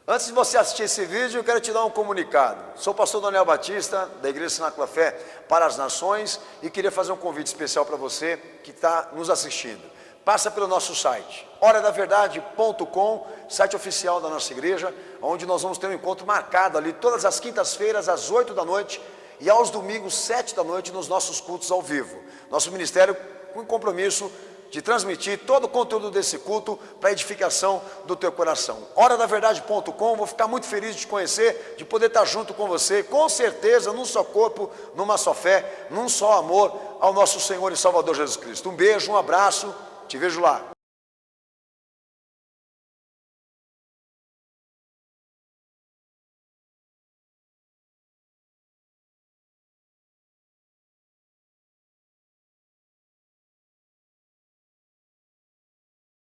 Antes de você assistir esse vídeo, eu quero te dar um comunicado. Sou o pastor Daniel Batista, da Igreja Cenáculo da Fé para as Nações, e queria fazer um convite especial para você que está nos assistindo. Passa pelo nosso site, horadaverdade.com, site oficial da nossa igreja, onde nós vamos ter um encontro marcado ali todas as quintas-feiras, às 8 da noite, e aos domingos, 7 da noite, nos nossos cultos ao vivo. Nosso ministério com compromisso de transmitir todo o conteúdo desse culto para a edificação do teu coração. Horadaverdade.com, vou ficar muito feliz de te conhecer, de poder estar junto com você, com certeza, num só corpo, numa só fé, num só amor ao nosso Senhor e Salvador Jesus Cristo. Um beijo, um abraço, te vejo lá.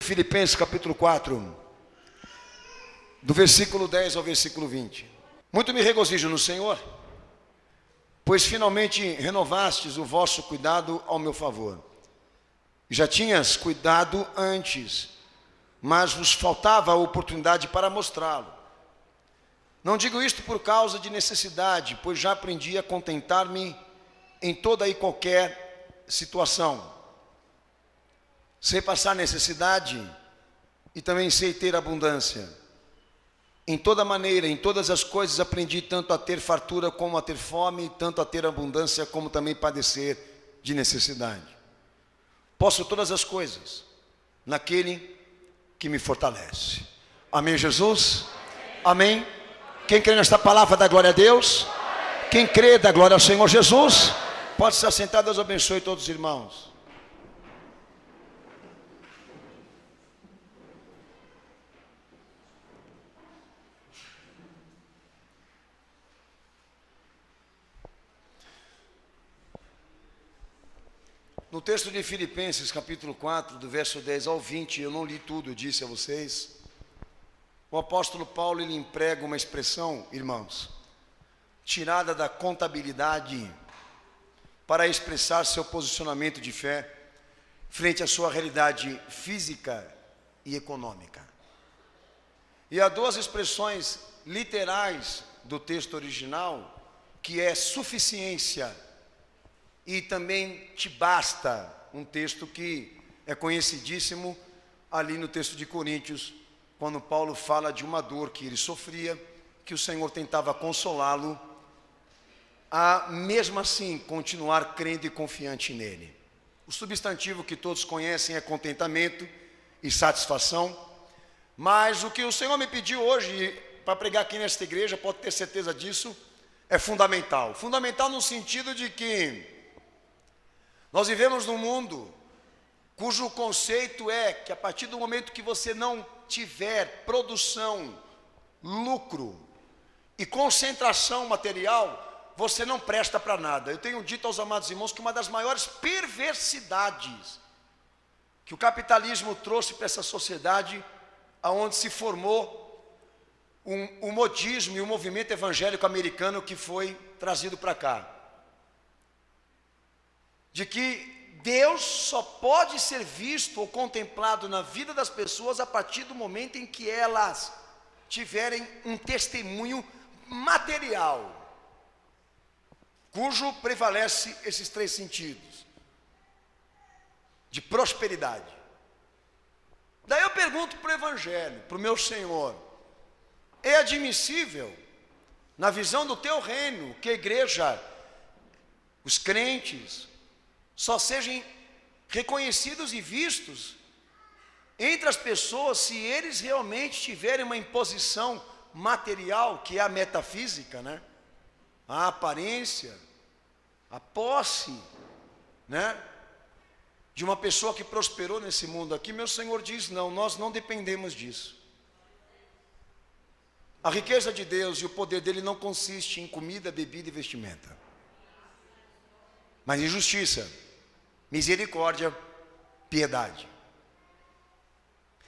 Filipenses capítulo 4, do versículo 10 ao versículo 20. Muito me regozijo no Senhor, pois finalmente renovastes o vosso cuidado ao meu favor. Já tinhas cuidado antes, mas vos faltava a oportunidade para mostrá-lo. Não digo isto por causa de necessidade, pois já aprendi a contentar-me em toda e qualquer situação. Sei passar necessidade e também sei ter abundância. Em toda maneira, em todas as coisas aprendi tanto a ter fartura como a ter fome, tanto a ter abundância como também padecer de necessidade. Posso todas as coisas naquele que me fortalece. Amém, Jesus? Amém? Quem crê nesta palavra dá glória a Deus? Quem crê dá glória ao Senhor Jesus? Pode se assentar, Deus abençoe todos os irmãos. No texto de Filipenses, capítulo 4, do verso 10 ao 20, eu não li tudo, eu disse a vocês. O apóstolo Paulo, ele emprega uma expressão, irmãos, tirada da contabilidade, para expressar seu posicionamento de fé frente à sua realidade física e econômica. E há duas expressões literais do texto original, que é suficiência e também te basta, um texto que é conhecidíssimo ali no texto de Coríntios, quando Paulo fala de uma dor que ele sofria, que o Senhor tentava consolá-lo, a mesmo assim continuar crendo e confiante nele. O substantivo que todos conhecem é contentamento e satisfação, mas o que o Senhor me pediu hoje para pregar aqui nesta igreja, pode ter certeza disso, é fundamental. Fundamental no sentido de que nós vivemos num mundo cujo conceito é que a partir do momento que você não tiver produção, lucro e concentração material, você não presta para nada. Eu tenho dito aos amados irmãos que uma das maiores perversidades que o capitalismo trouxe para essa sociedade, aonde se formou o modismo e o movimento evangélico americano que foi trazido para cá, de que Deus só pode ser visto ou contemplado na vida das pessoas a partir do momento em que elas tiverem um testemunho material, cujo prevalece esses três sentidos de prosperidade. Daí eu pergunto para o Evangelho, para o meu Senhor, é admissível, na visão do teu reino, que a igreja, os crentes, só sejam reconhecidos e vistos entre as pessoas se eles realmente tiverem uma imposição material, que é a metafísica, né? A aparência, a posse, né? De uma pessoa que prosperou nesse mundo aqui. Meu Senhor diz, não, nós não dependemos disso. A riqueza de Deus e o poder dele não consiste em comida, bebida e vestimenta, mas em justiça, misericórdia, piedade.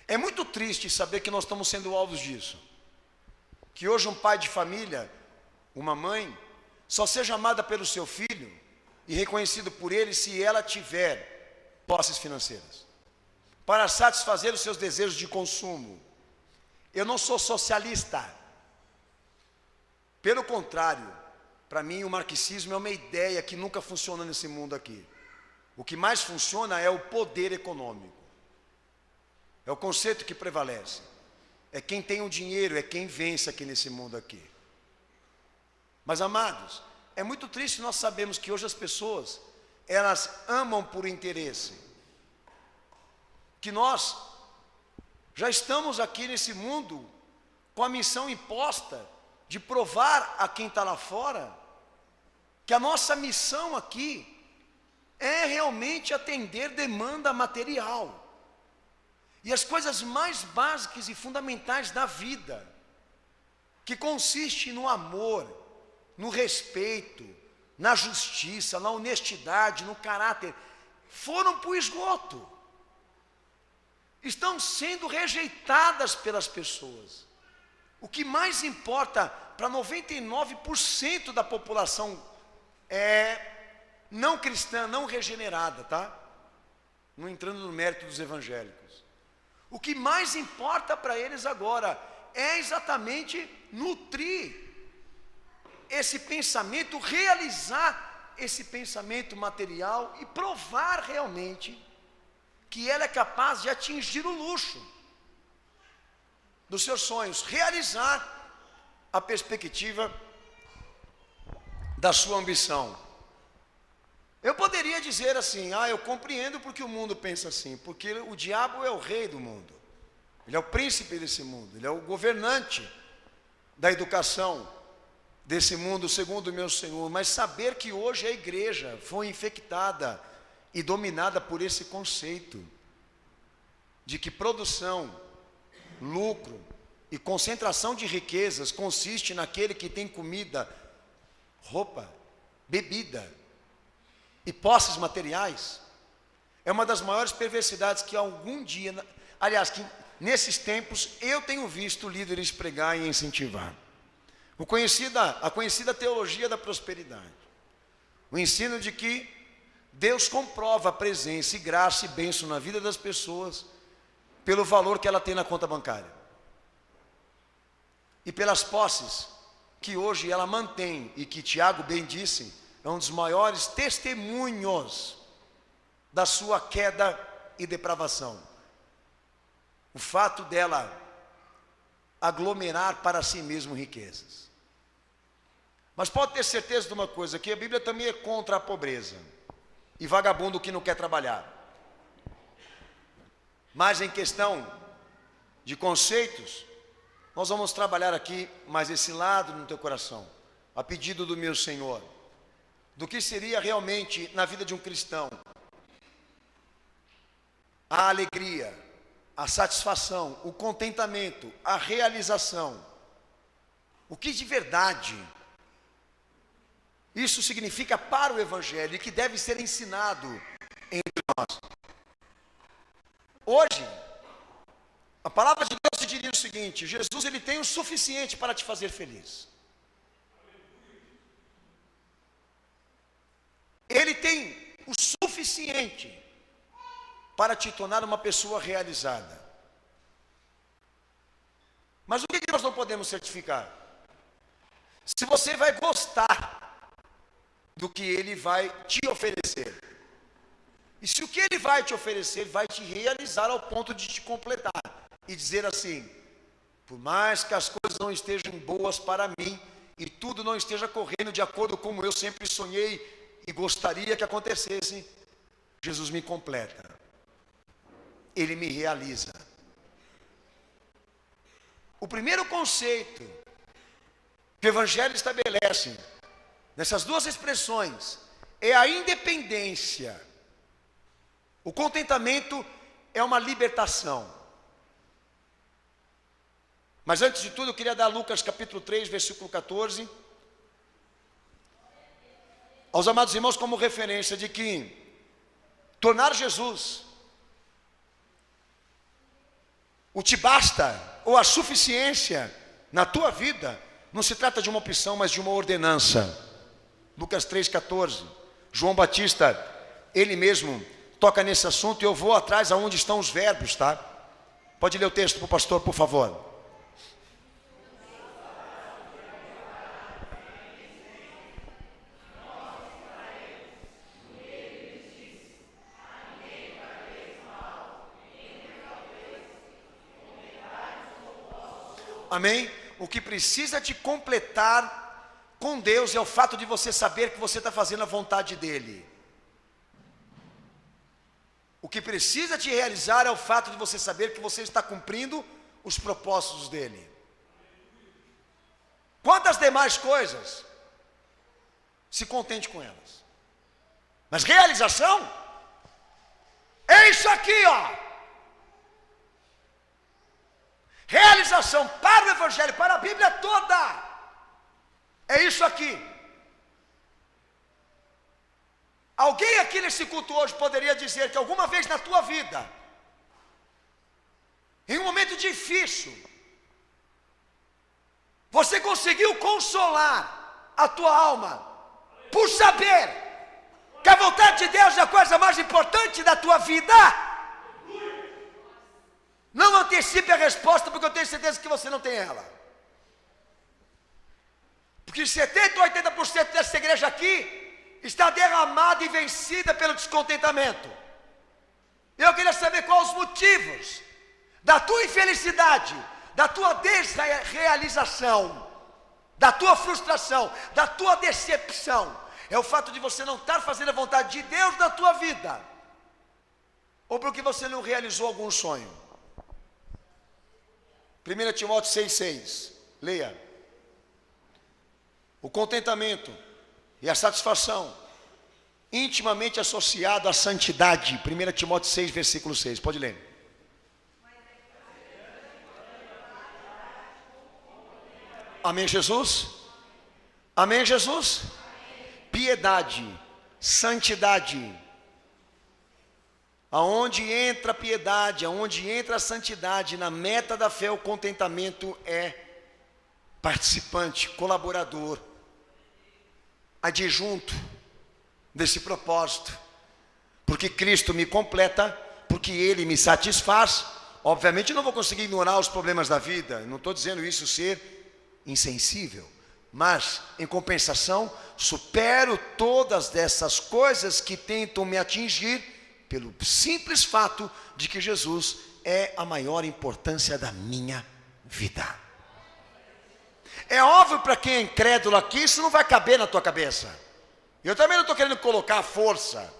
É muito triste saber que nós estamos sendo alvos disso. Que hoje um pai de família, uma mãe, só seja amada pelo seu filho e reconhecido por ele se ela tiver posses financeiras, para satisfazer os seus desejos de consumo. eu não sou socialista. Pelo contrário, para mim o marxismo é uma ideia que nunca funciona nesse mundo aqui. O que mais funciona é o poder econômico. É o conceito que prevalece. É quem tem o dinheiro, é quem vence aqui nesse mundo aqui. Mas, amados, é muito triste nós sabemos que hoje as pessoas, elas amam por interesse. Que nós já estamos aqui nesse mundo com a missão imposta de provar a quem está lá fora que a nossa missão aqui é realmente atender demanda material. E as coisas mais básicas e fundamentais da vida, que consiste no amor, no respeito, na justiça, na honestidade, no caráter, foram para o esgoto. Estão sendo rejeitadas pelas pessoas. O que mais importa para 99% da população não cristã, não regenerada, tá? Não entrando no mérito dos evangélicos. O que mais importa para eles agora é exatamente nutrir esse pensamento, realizar esse pensamento material e provar realmente que ela é capaz de atingir o luxo dos seus sonhos, realizar a perspectiva da sua ambição. Eu poderia dizer assim, eu compreendo porque o mundo pensa assim, porque o diabo é o rei do mundo, ele é o príncipe desse mundo, ele é o governante da educação desse mundo, segundo o meu Senhor. Mas saber que hoje a igreja foi infectada e dominada por esse conceito de que produção, lucro e concentração de riquezas consiste naquele que tem comida, roupa, bebida e posses materiais, é uma das maiores perversidades que algum dia, aliás, que nesses tempos eu tenho visto líderes pregar e incentivar. A conhecida teologia da prosperidade, o ensino de que Deus comprova a presença e graça e bênção na vida das pessoas pelo valor que ela tem na conta bancária e pelas posses que hoje ela mantém, e que Tiago bem disse, é um dos maiores testemunhos da sua queda e depravação. O fato dela aglomerar para si mesmo riquezas. Mas pode ter certeza de uma coisa, que a Bíblia também é contra a pobreza e vagabundo que não quer trabalhar. Mas em questão de conceitos, nós vamos trabalhar aqui mais esse lado no teu coração, a pedido do meu Senhor, do que seria realmente na vida de um cristão a alegria, a satisfação, o contentamento, a realização. O que de verdade isso significa para o Evangelho e que deve ser ensinado entre nós. Hoje, a palavra de Deus te diria o seguinte: Jesus, ele tem o suficiente para te fazer feliz. Ele tem o suficiente para te tornar uma pessoa realizada. Mas o que nós não podemos certificar? Se você vai gostar do que ele vai te oferecer. E se o que ele vai te oferecer vai te realizar ao ponto de te completar e dizer assim: por mais que as coisas não estejam boas para mim e tudo não esteja correndo de acordo com como eu sempre sonhei e gostaria que acontecesse, Jesus me completa, ele me realiza. O primeiro conceito que o Evangelho estabelece nessas duas expressões é a independência. O contentamento é uma libertação. Mas antes de tudo eu queria dar Lucas capítulo 3, versículo 14 aos amados irmãos como referência de que tornar Jesus o te basta ou a suficiência na tua vida não se trata de uma opção, mas de uma ordenança. Lucas 3,14. João Batista, ele mesmo toca nesse assunto, e eu vou atrás aonde estão os verbos, tá? Pode ler o texto para o pastor, por favor. amém? O que precisa te completar com Deus é o fato de você saber que você está fazendo a vontade dEle. O que precisa te realizar é o fato de você saber que você está cumprindo os propósitos dEle. Quanto às demais coisas, se contente com elas. Mas realização é isso aqui, ó. Realização para o Evangelho, para a Bíblia toda, é isso aqui. Alguém aqui nesse culto hoje poderia dizer que alguma vez na tua vida, em um momento difícil, você conseguiu consolar a tua alma, por saber que a vontade de Deus é a coisa mais importante da tua vida? Não antecipe a resposta, porque eu tenho certeza que você não tem ela. Porque 70% ou 80% dessa igreja aqui está derramada e vencida pelo descontentamento. Eu queria saber quais os motivos da tua infelicidade, da tua desrealização, da tua frustração, da tua decepção. É o fato de você não estar fazendo a vontade de Deus na tua vida, ou porque você não realizou algum sonho. 1 Timóteo 6,6, leia. O contentamento e a satisfação intimamente associado à santidade. 1 Timóteo 6, versículo 6, pode ler. Amém, Jesus? Amém, Jesus? Piedade, santidade. Aonde entra a piedade, aonde entra a santidade, na meta da fé, o contentamento é participante, colaborador, adjunto desse propósito. Porque Cristo me completa, porque Ele me satisfaz. Obviamente eu não vou conseguir ignorar os problemas da vida, não estou dizendo isso ser insensível, mas em compensação supero todas dessas coisas que tentam me atingir, pelo simples fato de que Jesus é a maior importância da minha vida. É óbvio para quem é incrédulo aqui, isso não vai caber na tua cabeça. Eu também não estou querendo colocar força.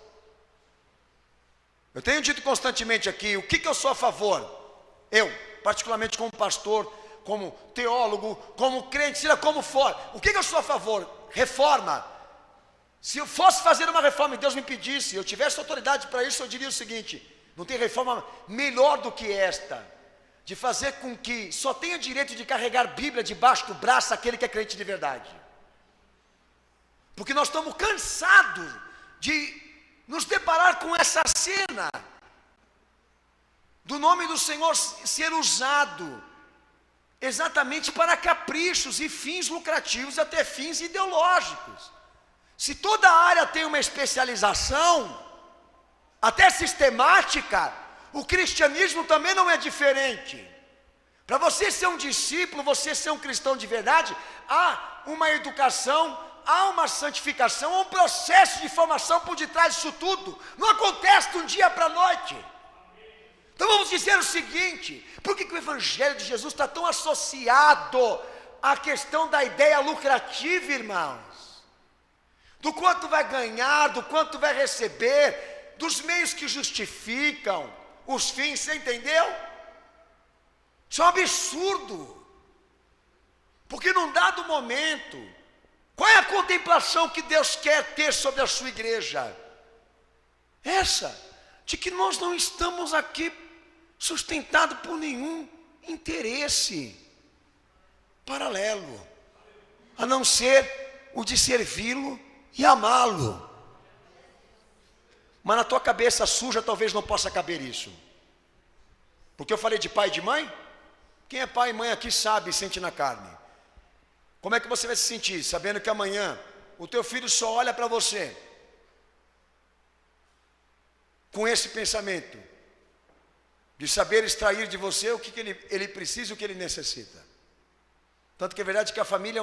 Eu tenho dito constantemente aqui, o que eu sou a favor? Eu, particularmente como pastor, como teólogo, como crente, seja como for. O que eu sou a favor? Reforma. Se eu fosse fazer uma reforma e Deus me pedisse, eu tivesse autoridade para isso, eu diria o seguinte: não tem reforma melhor do que esta, de fazer com que só tenha direito de carregar Bíblia debaixo do braço aquele que é crente de verdade. Porque nós estamos cansados de nos deparar com essa cena do nome do Senhor ser usado exatamente para caprichos e fins lucrativos, até fins ideológicos. Se toda área tem uma especialização, até sistemática, o cristianismo também não é diferente. Para você ser um discípulo, você ser um cristão de verdade, há uma educação, há uma santificação, há um processo de formação por detrás disso tudo. Não acontece de um dia para a noite. Então vamos dizer o seguinte: por que o Evangelho de Jesus está tão associado à questão da ideia lucrativa, irmãos? Do quanto vai ganhar, do quanto vai receber, dos meios que justificam os fins, você entendeu? Isso é um absurdo. Porque num dado momento, qual é a contemplação que Deus quer ter sobre a sua igreja? Essa, de que nós não estamos aqui sustentados por nenhum interesse paralelo, a não ser o de servi-lo e amá-lo. Mas na tua cabeça suja talvez não possa caber isso. Porque eu falei de pai e de mãe? Quem é pai e mãe aqui sabe e sente na carne. Como é que você vai se sentir sabendo que amanhã o teu filho só olha para você com esse pensamento de saber extrair de você o que ele precisa e o que ele necessita? Tanto que é verdade que a família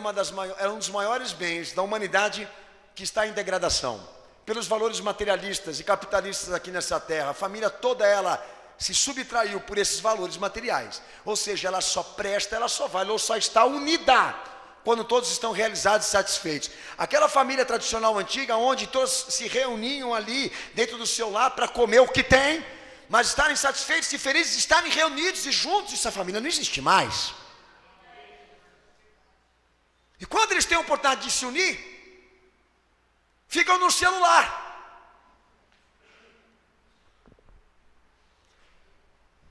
é um dos maiores bens da humanidade que está em degradação, pelos valores materialistas e capitalistas aqui nessa terra. A família toda ela se subtraiu por esses valores materiais. Ou seja, ela só presta, ela só vale, ou só está unida quando todos estão realizados e satisfeitos. Aquela família tradicional antiga, onde todos se reuniam ali dentro do seu lar para comer o que tem, mas estarem satisfeitos e felizes, estarem reunidos e juntos, essa família não existe mais. E quando eles têm a oportunidade de se unir, ficam no celular.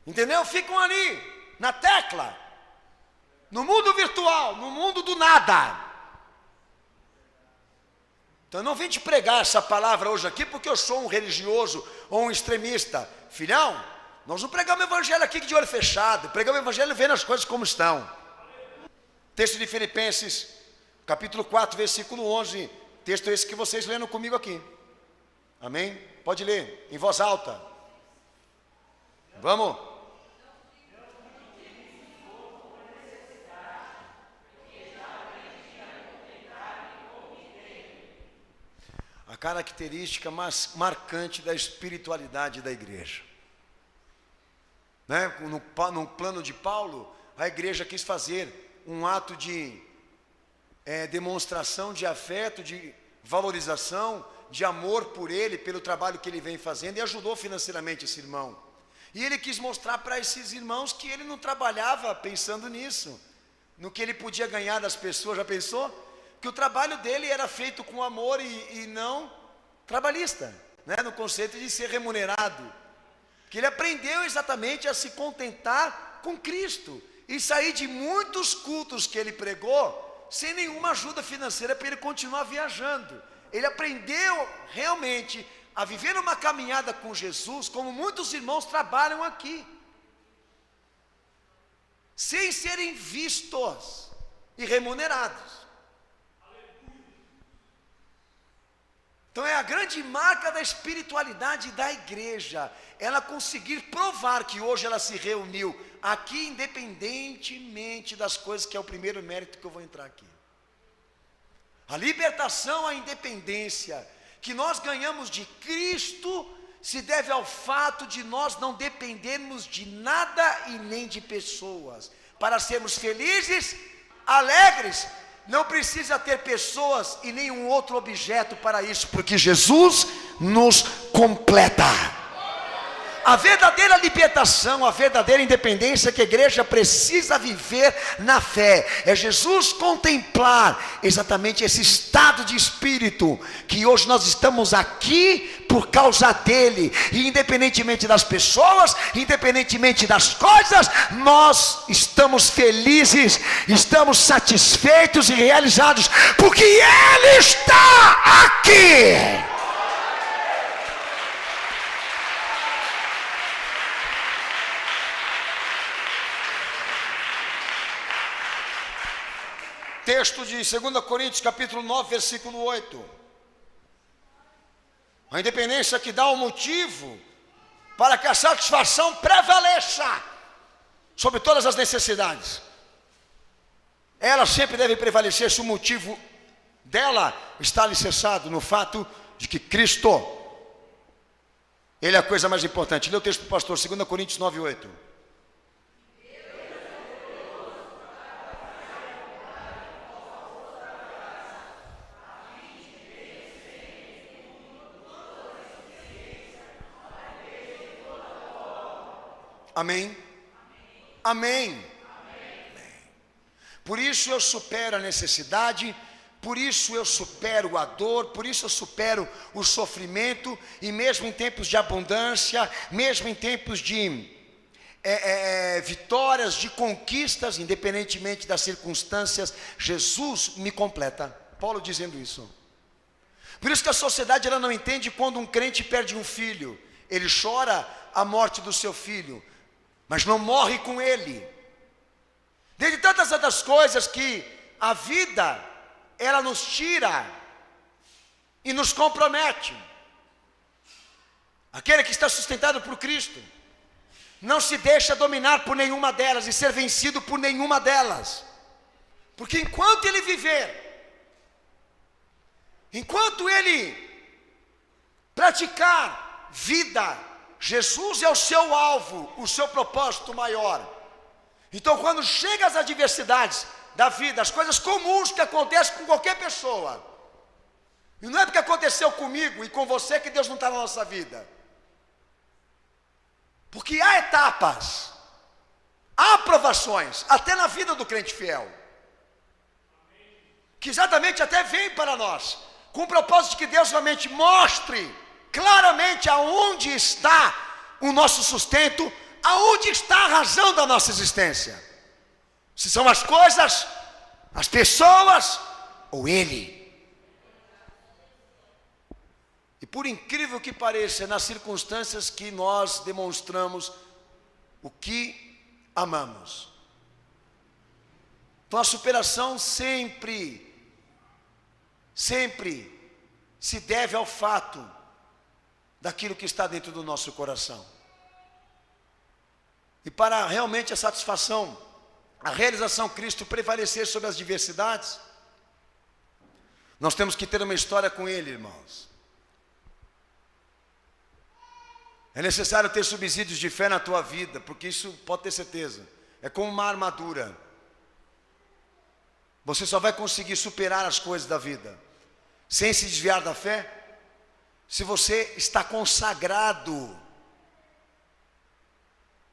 Entendeu? Ficam ali, na tecla, no mundo virtual, no mundo do nada. Então eu não vim te pregar essa palavra hoje aqui porque eu sou um religioso ou um extremista. Filhão, nós não pregamos o evangelho aqui de olho fechado, pregamos o evangelho vendo as coisas como estão. Texto de Filipenses, capítulo 4, versículo 11, texto esse que vocês leram comigo aqui. Amém? Pode ler, em voz alta. Vamos. A característica mais marcante da espiritualidade da igreja. Né? No plano de Paulo, a igreja quis fazer um ato de demonstração de afeto, de valorização, de amor por ele, pelo trabalho que ele vem fazendo, e ajudou financeiramente esse irmão. E ele quis mostrar para esses irmãos que ele não trabalhava pensando nisso, no que ele podia ganhar das pessoas. Já pensou? Que o trabalho dele era feito com amor e não trabalhista, né? No conceito de ser remunerado. Que ele aprendeu exatamente a se contentar com Cristo e sair de muitos cultos que ele pregou sem nenhuma ajuda financeira para ele continuar viajando. Ele aprendeu realmente a viver uma caminhada com Jesus, como muitos irmãos trabalham aqui, sem serem vistos e remunerados. Então é a grande marca da espiritualidade da igreja, ela conseguir provar que hoje ela se reuniu aqui, independentemente das coisas, que é o primeiro mérito que eu vou entrar aqui. A libertação, a independência que nós ganhamos de Cristo se deve ao fato de nós não dependermos de nada e nem de pessoas. Para sermos felizes, alegres, não precisa ter pessoas e nenhum outro objeto para isso, porque Jesus nos completa. A verdadeira libertação, a verdadeira independência que a igreja precisa viver na fé, é Jesus contemplar exatamente esse estado de espírito, que hoje nós estamos aqui por causa dele, e independentemente das pessoas, independentemente das coisas, nós estamos felizes, estamos satisfeitos e realizados, porque ele está aqui. Texto de 2 Coríntios, capítulo 9, versículo 8. A independência que dá o motivo para que a satisfação prevaleça sobre todas as necessidades. Ela sempre deve prevalecer se o motivo dela está alicerçado no fato de que Cristo, ele é a coisa mais importante. Lê o texto do pastor, 2 Coríntios 9, 8. Amém? Amém. Amém. Por isso eu supero a necessidade, por isso eu supero a dor, por isso eu supero o sofrimento, e mesmo em tempos de abundância, mesmo em tempos de vitórias, de conquistas, independentemente das circunstâncias, Jesus me completa. Paulo dizendo isso. Por isso que a sociedade ela não entende quando um crente perde um filho. Ele chora a morte do seu filho, mas não morre com ele. Dentre tantas outras coisas que a vida, ela nos tira e nos compromete. Aquele que está sustentado por Cristo não se deixa dominar por nenhuma delas e ser vencido por nenhuma delas. Porque enquanto ele viver, enquanto ele praticar vida Jesus é o seu alvo, o seu propósito maior. Então, quando chegam as adversidades da vida, as coisas comuns que acontecem com qualquer pessoa, e não é porque aconteceu comigo e com você que Deus não está na nossa vida. Porque há etapas, há provações, até na vida do crente fiel, que exatamente até vem para nós, com o propósito de que Deus realmente mostre claramente aonde está o nosso sustento, aonde está a razão da nossa existência. Se são as coisas, as pessoas ou Ele. E por incrível que pareça, é nas circunstâncias que nós demonstramos o que amamos. Então a superação sempre se deve ao fato daquilo que está dentro do nosso coração. E para realmente a satisfação, a realização Cristo prevalecer sobre as diversidades, nós temos que ter uma história com Ele, irmãos. É necessário ter subsídios de fé na tua vida, porque isso pode ter certeza, é como uma armadura. Você só vai conseguir superar as coisas da vida sem se desviar da fé se você está consagrado,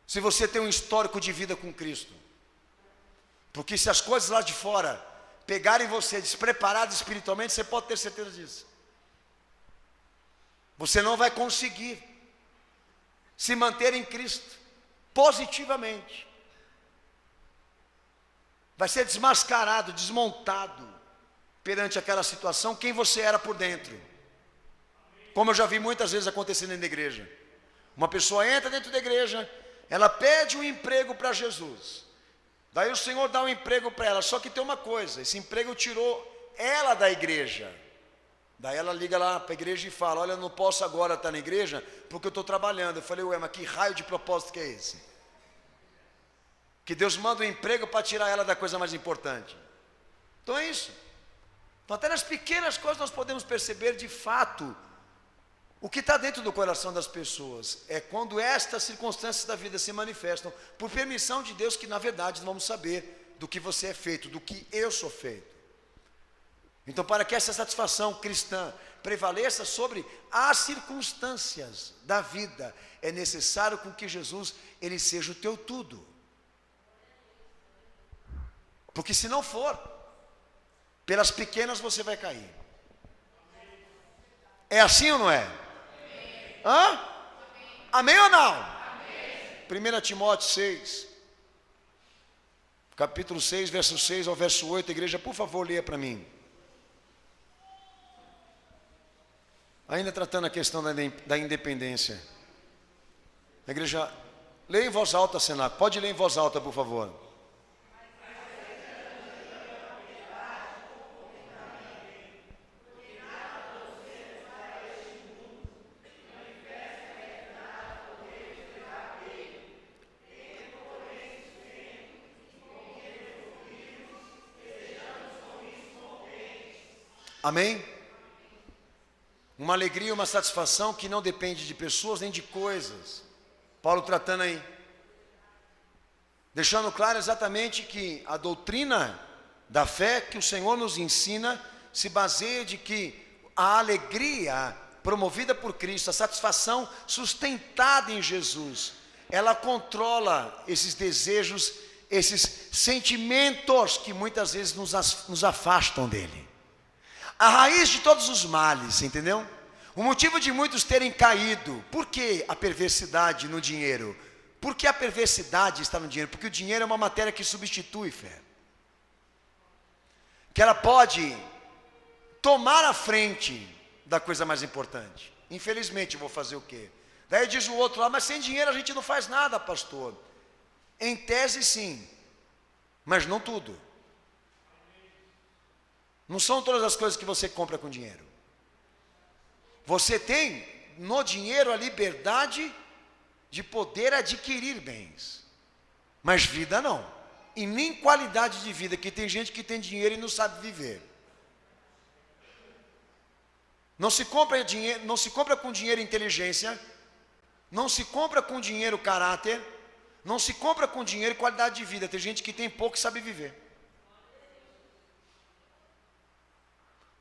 se você tem um histórico de vida com Cristo. Porque se as coisas lá de fora pegarem você despreparado espiritualmente, você pode ter certeza disso. Você não vai conseguir se manter em Cristo positivamente. Vai ser desmascarado, desmontado perante aquela situação quem você era por dentro. Como eu já vi muitas vezes acontecendo dentro da igreja. Uma pessoa entra dentro da igreja, ela pede um emprego para Jesus. Daí o Senhor dá um emprego para ela, só que tem uma coisa, esse emprego tirou ela da igreja. Daí ela liga lá para a igreja e fala, olha, eu não posso agora estar na igreja porque eu estou trabalhando. Eu falei, ué, mas que raio de propósito que é esse? Que Deus manda um emprego para tirar ela da coisa mais importante. Então é isso. Então até nas pequenas coisas nós podemos perceber de fato o que está dentro do coração das pessoas. É quando estas circunstâncias da vida se manifestam, por permissão de Deus, que na verdade vamos saber do que você é feito, do que eu sou feito. Então, para que essa satisfação cristã prevaleça sobre as circunstâncias da vida, é necessário com que Jesus, Ele seja o teu tudo. Porque se não for, pelas pequenas você vai cair. É assim ou não é? Hã? Amém ou não? 1 Timóteo 6, capítulo 6, verso 6 ao verso 8, igreja, por favor, leia para mim. Ainda tratando a questão da independência. A igreja, leia em voz alta, Senac. Pode ler em voz alta, por favor. Amém? Uma alegria, uma satisfação que não depende de pessoas nem de coisas. Paulo tratando aí, deixando claro exatamente que a doutrina da fé que o Senhor nos ensina se baseia de que a alegria promovida por Cristo, a satisfação sustentada em Jesus, ela controla esses desejos, esses sentimentos que muitas vezes nos afastam dele. A raiz de todos os males, entendeu? O motivo de muitos terem caído. Por que a perversidade no dinheiro? Por que a perversidade está no dinheiro? Porque o dinheiro é uma matéria que substitui fé. Que ela pode tomar a frente da coisa mais importante. Infelizmente, eu vou fazer o quê? Daí diz o outro lá, mas sem dinheiro a gente não faz nada, pastor. Em tese, sim, mas não tudo. Não são todas as coisas que você compra com dinheiro. Você tem no dinheiro a liberdade de poder adquirir bens, mas vida não. E nem qualidade de vida, que tem gente que tem dinheiro e não sabe viver. Não se compra com dinheiro inteligência, Não se compra com dinheiro caráter, não se compra com dinheiro qualidade de vida. Tem gente que tem pouco e sabe viver.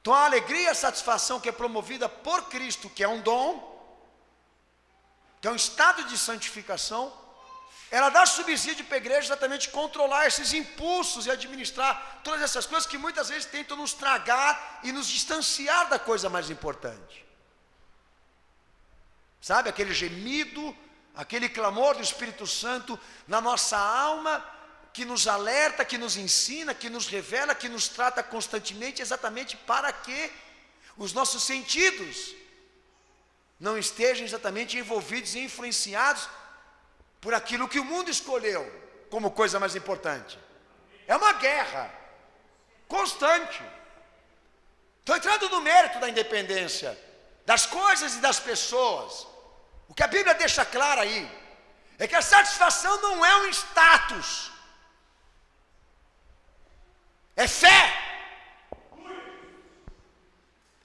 Então a alegria e a satisfação que é promovida por Cristo, que é um dom, que é um estado de santificação, ela dá subsídio para a igreja exatamente controlar esses impulsos e administrar todas essas coisas que muitas vezes tentam nos tragar e nos distanciar da coisa mais importante. Sabe, aquele gemido, aquele clamor do Espírito Santo na nossa alma, que nos alerta, que nos ensina, que nos revela, que nos trata constantemente, exatamente para que os nossos sentidos não estejam exatamente envolvidos e influenciados por aquilo que o mundo escolheu como coisa mais importante. É uma guerra constante. Estou entrando no mérito da independência das coisas e das pessoas. O que a Bíblia deixa claro aí é que a satisfação não é um status, é fé,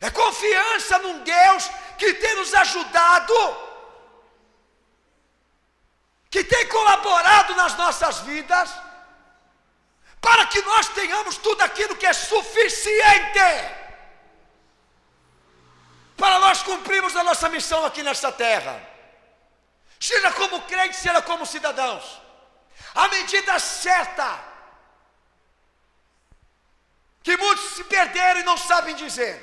é confiança num Deus que tem nos ajudado, que tem colaborado nas nossas vidas, para que nós tenhamos tudo aquilo que é suficiente para nós cumprirmos a nossa missão aqui nessa terra, seja como crentes, seja como cidadãos. A medida certa, que muitos se perderam e não sabem dizer,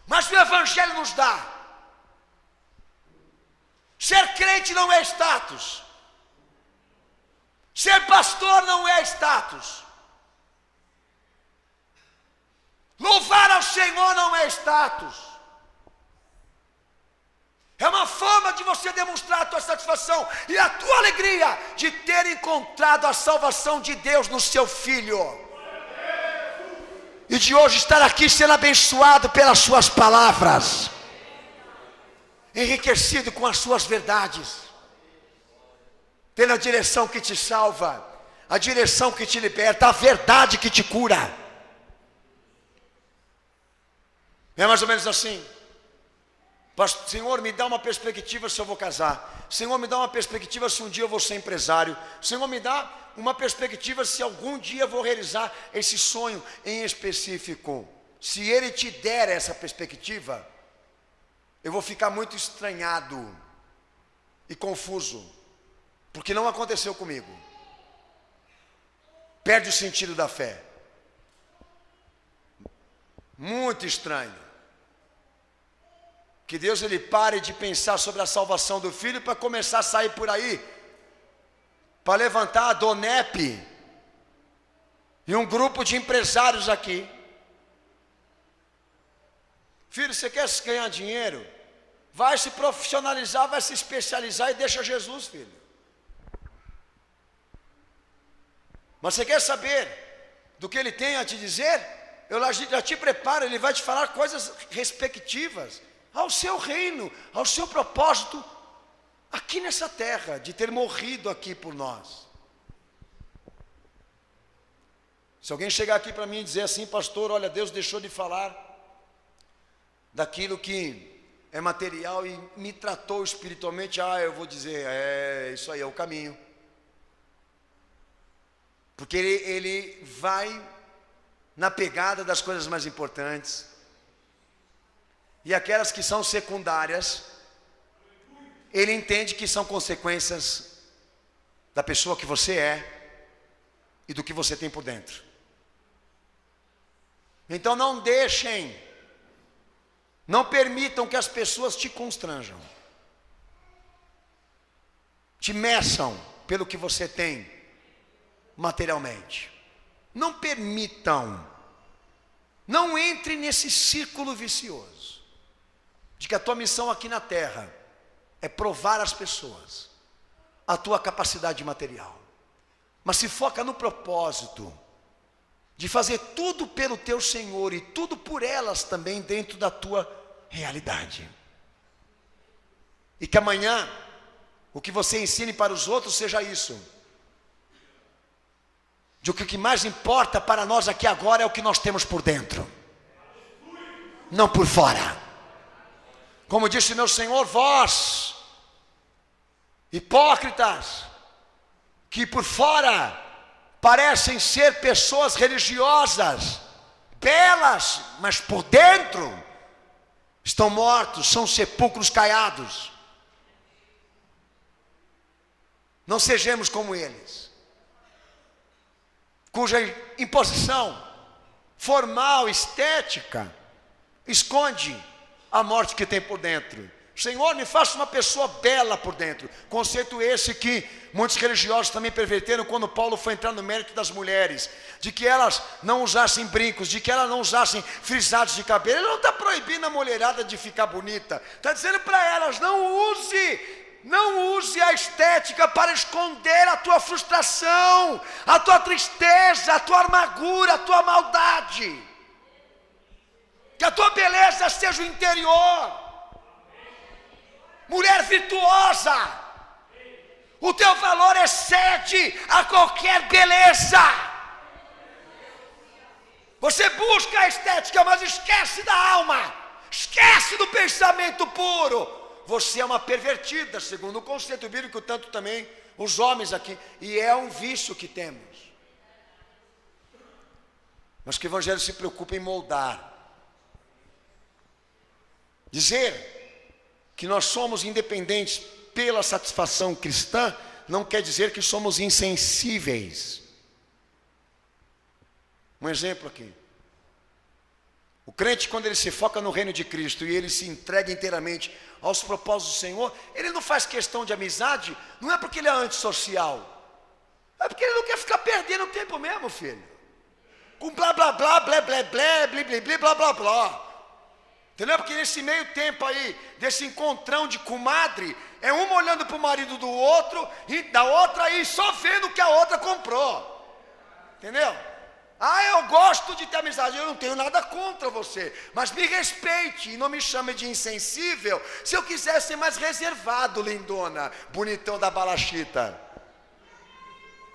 mas o Evangelho nos dá. Ser crente não é status, ser pastor não é status, louvar ao Senhor não é status. É uma forma de você demonstrar a tua satisfação e a tua alegria de ter encontrado a salvação de Deus no seu Filho. E de hoje estar aqui sendo abençoado pelas suas palavras, enriquecido com as suas verdades, tendo a direção que te salva, a direção que te liberta, a verdade que te cura. É mais ou menos assim. Senhor, me dá uma perspectiva se eu vou casar. Senhor, me dá uma perspectiva se um dia eu vou ser empresário. Senhor, me dá uma perspectiva se algum dia eu vou realizar esse sonho em específico. Se Ele te der essa perspectiva, eu vou ficar muito estranhado e confuso, porque não aconteceu comigo. Perde o sentido da fé. Muito estranho. Que Deus ele pare de pensar sobre a salvação do filho para começar a sair por aí, para levantar a Donep e um grupo de empresários aqui. Filho, você quer ganhar dinheiro? Vai se profissionalizar, vai se especializar e deixa Jesus, filho. Mas você quer saber do que ele tem a te dizer? Eu já te preparo, ele vai te falar coisas respectivas ao seu reino, ao seu propósito aqui nessa terra, de ter morrido aqui por nós. Se alguém chegar aqui para mim e dizer assim, pastor, olha, Deus deixou de falar daquilo que é material e me tratou espiritualmente, eu vou dizer, isso aí é o caminho. Porque ele vai na pegada das coisas mais importantes. E aquelas que são secundárias, ele entende que são consequências da pessoa que você é e do que você tem por dentro. Então não deixem, não permitam que as pessoas te constranjam, te meçam pelo que você tem materialmente. Não permitam, não entre nesse círculo vicioso de que a tua missão aqui na terra é provar às pessoas a tua capacidade material, mas se foca no propósito de fazer tudo pelo teu Senhor e tudo por elas também dentro da tua realidade. E que amanhã o que você ensine para os outros seja isso, de que o que mais importa para nós aqui agora é o que nós temos por dentro, não por fora. Como disse meu Senhor, vós hipócritas, que por fora parecem ser pessoas religiosas, belas, mas por dentro estão mortos, são sepulcros caiados. Não sejamos como eles, cuja imposição formal, estética, esconde a morte que tem por dentro. Senhor, me faça uma pessoa bela por dentro. Conceito esse que muitos religiosos também perverteram quando Paulo foi entrar no mérito das mulheres, de que elas não usassem brincos, de que elas não usassem frisados de cabelo. Ele não está proibindo a mulherada de ficar bonita, está dizendo para elas: não use a estética para esconder a tua frustração, a tua tristeza, a tua amargura, a tua maldade. Que a tua beleza seja o interior. Mulher virtuosa, o teu valor excede a qualquer beleza. Você busca a estética, mas esquece da alma, esquece do pensamento puro. Você é uma pervertida, segundo o conceito bíblico, tanto também os homens aqui, e é um vício que temos. Mas que o Evangelho se preocupa em moldar. Dizer que nós somos independentes pela satisfação cristã não quer dizer que somos insensíveis. Um exemplo aqui. O crente, quando ele se foca no reino de Cristo e ele se entrega inteiramente aos propósitos do Senhor, ele não faz questão de amizade, não é porque ele é antissocial, é porque ele não quer ficar perdendo tempo mesmo, filho, com blá blá blá, blé blé blé, bli bli bli, blá blá blá. Entendeu? Porque nesse meio tempo aí, desse encontrão de comadre, é uma olhando para o marido do outro e da outra aí só vendo o que a outra comprou. Entendeu? Ah, eu gosto de ter amizade, eu não tenho nada contra você, mas me respeite e não me chame de insensível se eu quiser ser mais reservado, lindona, bonitão da balachita.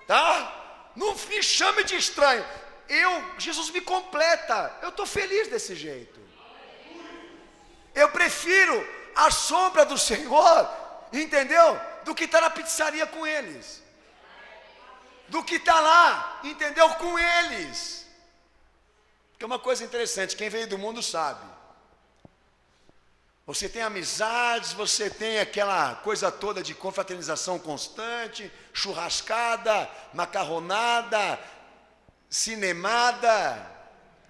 Tá? Não me chame de estranho. Jesus me completa, eu estou feliz desse jeito. Eu prefiro a sombra do Senhor, entendeu? Do que estar na pizzaria com eles. Do que estar lá, entendeu? Com eles. Porque é uma coisa interessante, quem veio do mundo sabe. Você tem amizades, você tem aquela coisa toda de confraternização constante, churrascada, macarronada, cinemada,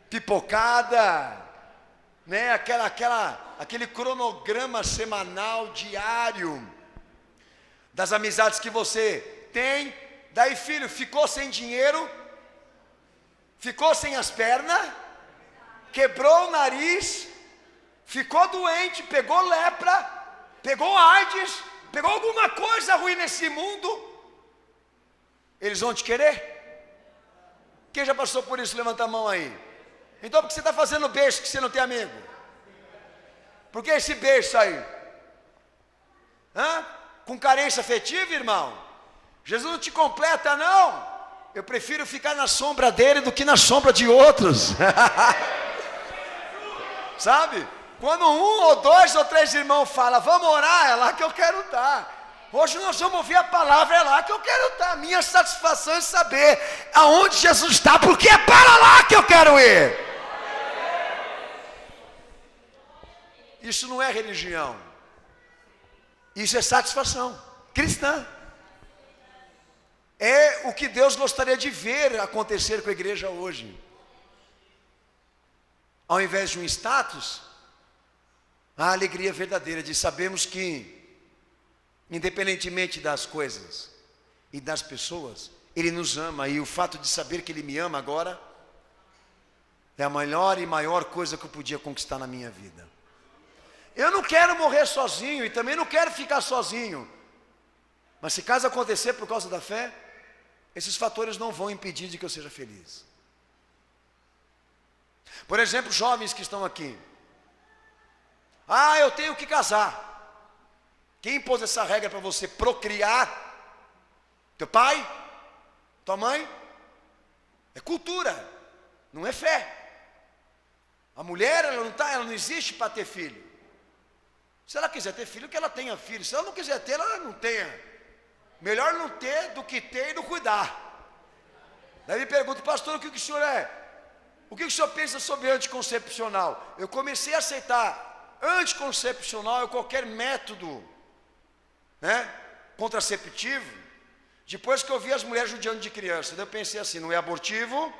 pipocada, né? Aquele cronograma semanal, diário, das amizades que você tem. Daí, filho, ficou sem dinheiro, ficou sem as pernas, quebrou o nariz, ficou doente, pegou lepra, pegou AIDS, pegou alguma coisa ruim nesse mundo, eles vão te querer? Quem já passou por isso, levanta a mão aí. Então por que você está fazendo beijo que você não tem amigo? Por que esse beijo aí? Com carência afetiva, irmão? Jesus não te completa, não. Eu prefiro ficar na sombra dele do que na sombra de outros. Sabe? Quando um ou dois ou três irmãos falam, vamos orar, é lá que eu quero estar. Hoje nós vamos ouvir a palavra, é lá que eu quero estar. Minha satisfação é saber aonde Jesus está, porque é para lá que eu quero ir. Isso não é religião. Isso é satisfação cristã. É o que Deus gostaria de ver acontecer com a igreja hoje. Ao invés de um status, a alegria verdadeira de sabermos que, independentemente das coisas e das pessoas, Ele nos ama. E o fato de saber que Ele me ama agora é a melhor e maior coisa que eu podia conquistar na minha vida. Eu não quero morrer sozinho e também não quero ficar sozinho. Mas se caso acontecer por causa da fé, esses fatores não vão impedir de que eu seja feliz. Por exemplo, jovens que estão aqui. Eu tenho que casar. Quem impôs essa regra para você procriar? Teu pai? Tua mãe? É cultura, não é fé. A mulher, ela não existe para ter filho. Se ela quiser ter filho, que ela tenha filho. Se ela não quiser ter, ela não tenha. Melhor não ter do que ter e não cuidar. Daí me pergunto, pastor, o que o senhor é? O que o senhor pensa sobre anticoncepcional? Eu comecei a aceitar anticoncepcional é qualquer método, né, contraceptivo, depois que eu vi as mulheres judiando de criança. Daí eu pensei assim, não é abortivo,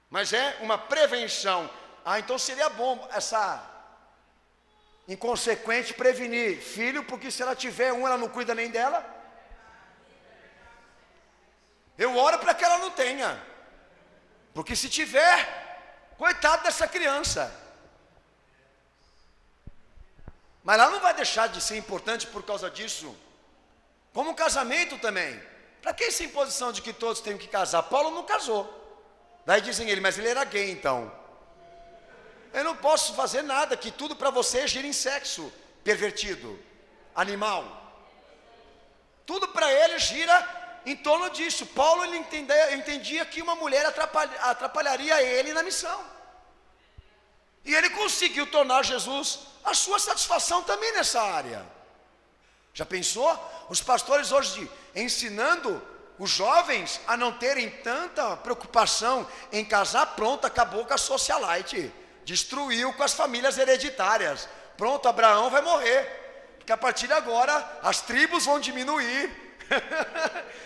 mas é uma prevenção. Então seria bom essa inconsequente prevenir filho, porque se ela tiver ela não cuida nem dela. Eu oro para que ela não tenha, porque se tiver, coitado dessa criança. Mas ela não vai deixar de ser importante por causa disso. Como um casamento também. Para que essa imposição de que todos têm que casar? Paulo não casou. Daí dizem ele, mas ele era gay então. Eu não posso fazer nada, que tudo para você gira em sexo pervertido, animal. Tudo para ele gira em torno disso. Paulo ele entendia que uma mulher atrapalharia ele na missão. E ele conseguiu tornar Jesus a sua satisfação também nessa área. Já pensou? Os pastores hoje ensinando os jovens a não terem tanta preocupação em casar, pronto, acabou com a socialite. Destruiu com as famílias hereditárias. Pronto, Abraão vai morrer. Porque a partir de agora as tribos vão diminuir.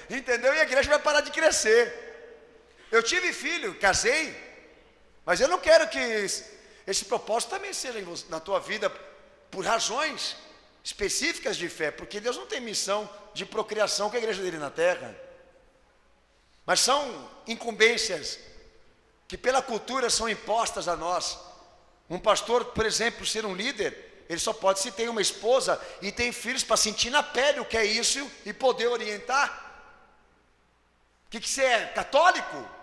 Entendeu? E a igreja vai parar de crescer. Eu tive filho, casei, mas eu não quero que esse propósito também seja na tua vida por razões específicas de fé, porque Deus não tem missão de procriação com a igreja dele na terra, mas são incumbências que pela cultura são impostas a nós. Um pastor, por exemplo, ser um líder, ele só pode se tem uma esposa e tem filhos para sentir na pele o que é isso e poder orientar. O que você é? Católico?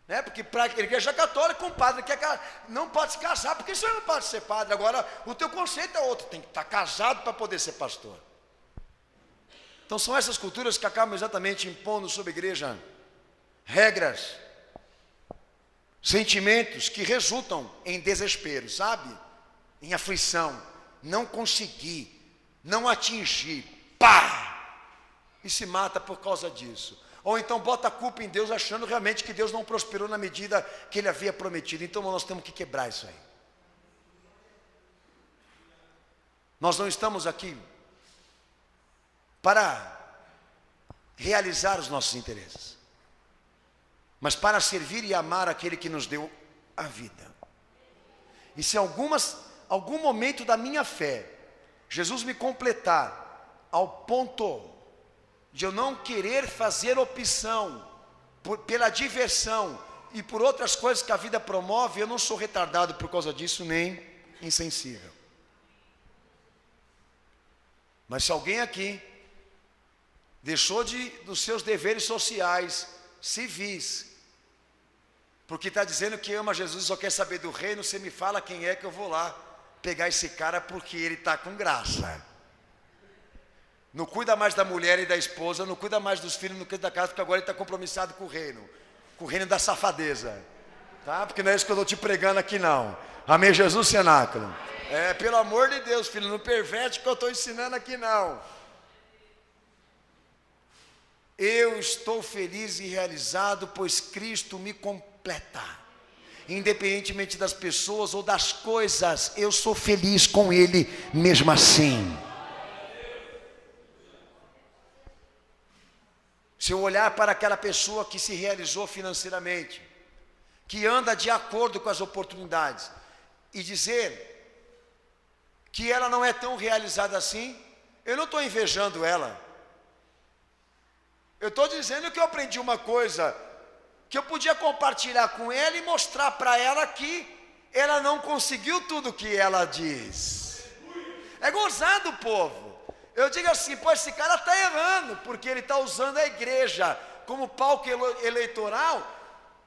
Né? Porque para a igreja católica, um padre não pode se casar, porque você não pode ser padre. Agora, o teu conceito é outro, tem que estar casado para poder ser pastor. Então são essas culturas que acabam exatamente impondo sobre a igreja regras, sentimentos que resultam em desespero, sabe? Em aflição, não conseguir, não atingir, pá! E se mata por causa disso. Ou então bota a culpa em Deus, achando realmente que Deus não prosperou na medida que Ele havia prometido. Então nós temos que quebrar isso aí. Nós não estamos aqui para realizar os nossos interesses, mas para servir e amar aquele que nos deu a vida. E se algum momento da minha fé, Jesus me completar ao ponto de eu não querer fazer opção pela diversão e por outras coisas que a vida promove, eu não sou retardado por causa disso, nem insensível. Mas se alguém aqui deixou dos seus deveres sociais, civis, porque está dizendo que ama Jesus e só quer saber do reino, você me fala quem é que eu vou lá pegar esse cara, porque ele está com graça. Não cuida mais da mulher e da esposa, não cuida mais dos filhos, não cuida da casa, porque agora ele está compromissado com o reino da safadeza, tá? Porque não é isso que eu estou te pregando aqui não. Amém, Jesus, cenáculo. Pelo amor de Deus, filho, não perverte o que eu estou ensinando aqui não. Eu estou feliz e realizado, pois Cristo me completa. Independentemente das pessoas ou das coisas, eu sou feliz com Ele mesmo assim. Se eu olhar para aquela pessoa que se realizou financeiramente, que anda de acordo com as oportunidades, e dizer que ela não é tão realizada assim, eu não estou invejando ela. Eu estou dizendo que eu aprendi uma coisa que eu podia compartilhar com ela e mostrar para ela que ela não conseguiu tudo o que ela diz. É gozado, povo. Eu digo assim, pô, esse cara está errando, porque ele está usando a igreja como palco eleitoral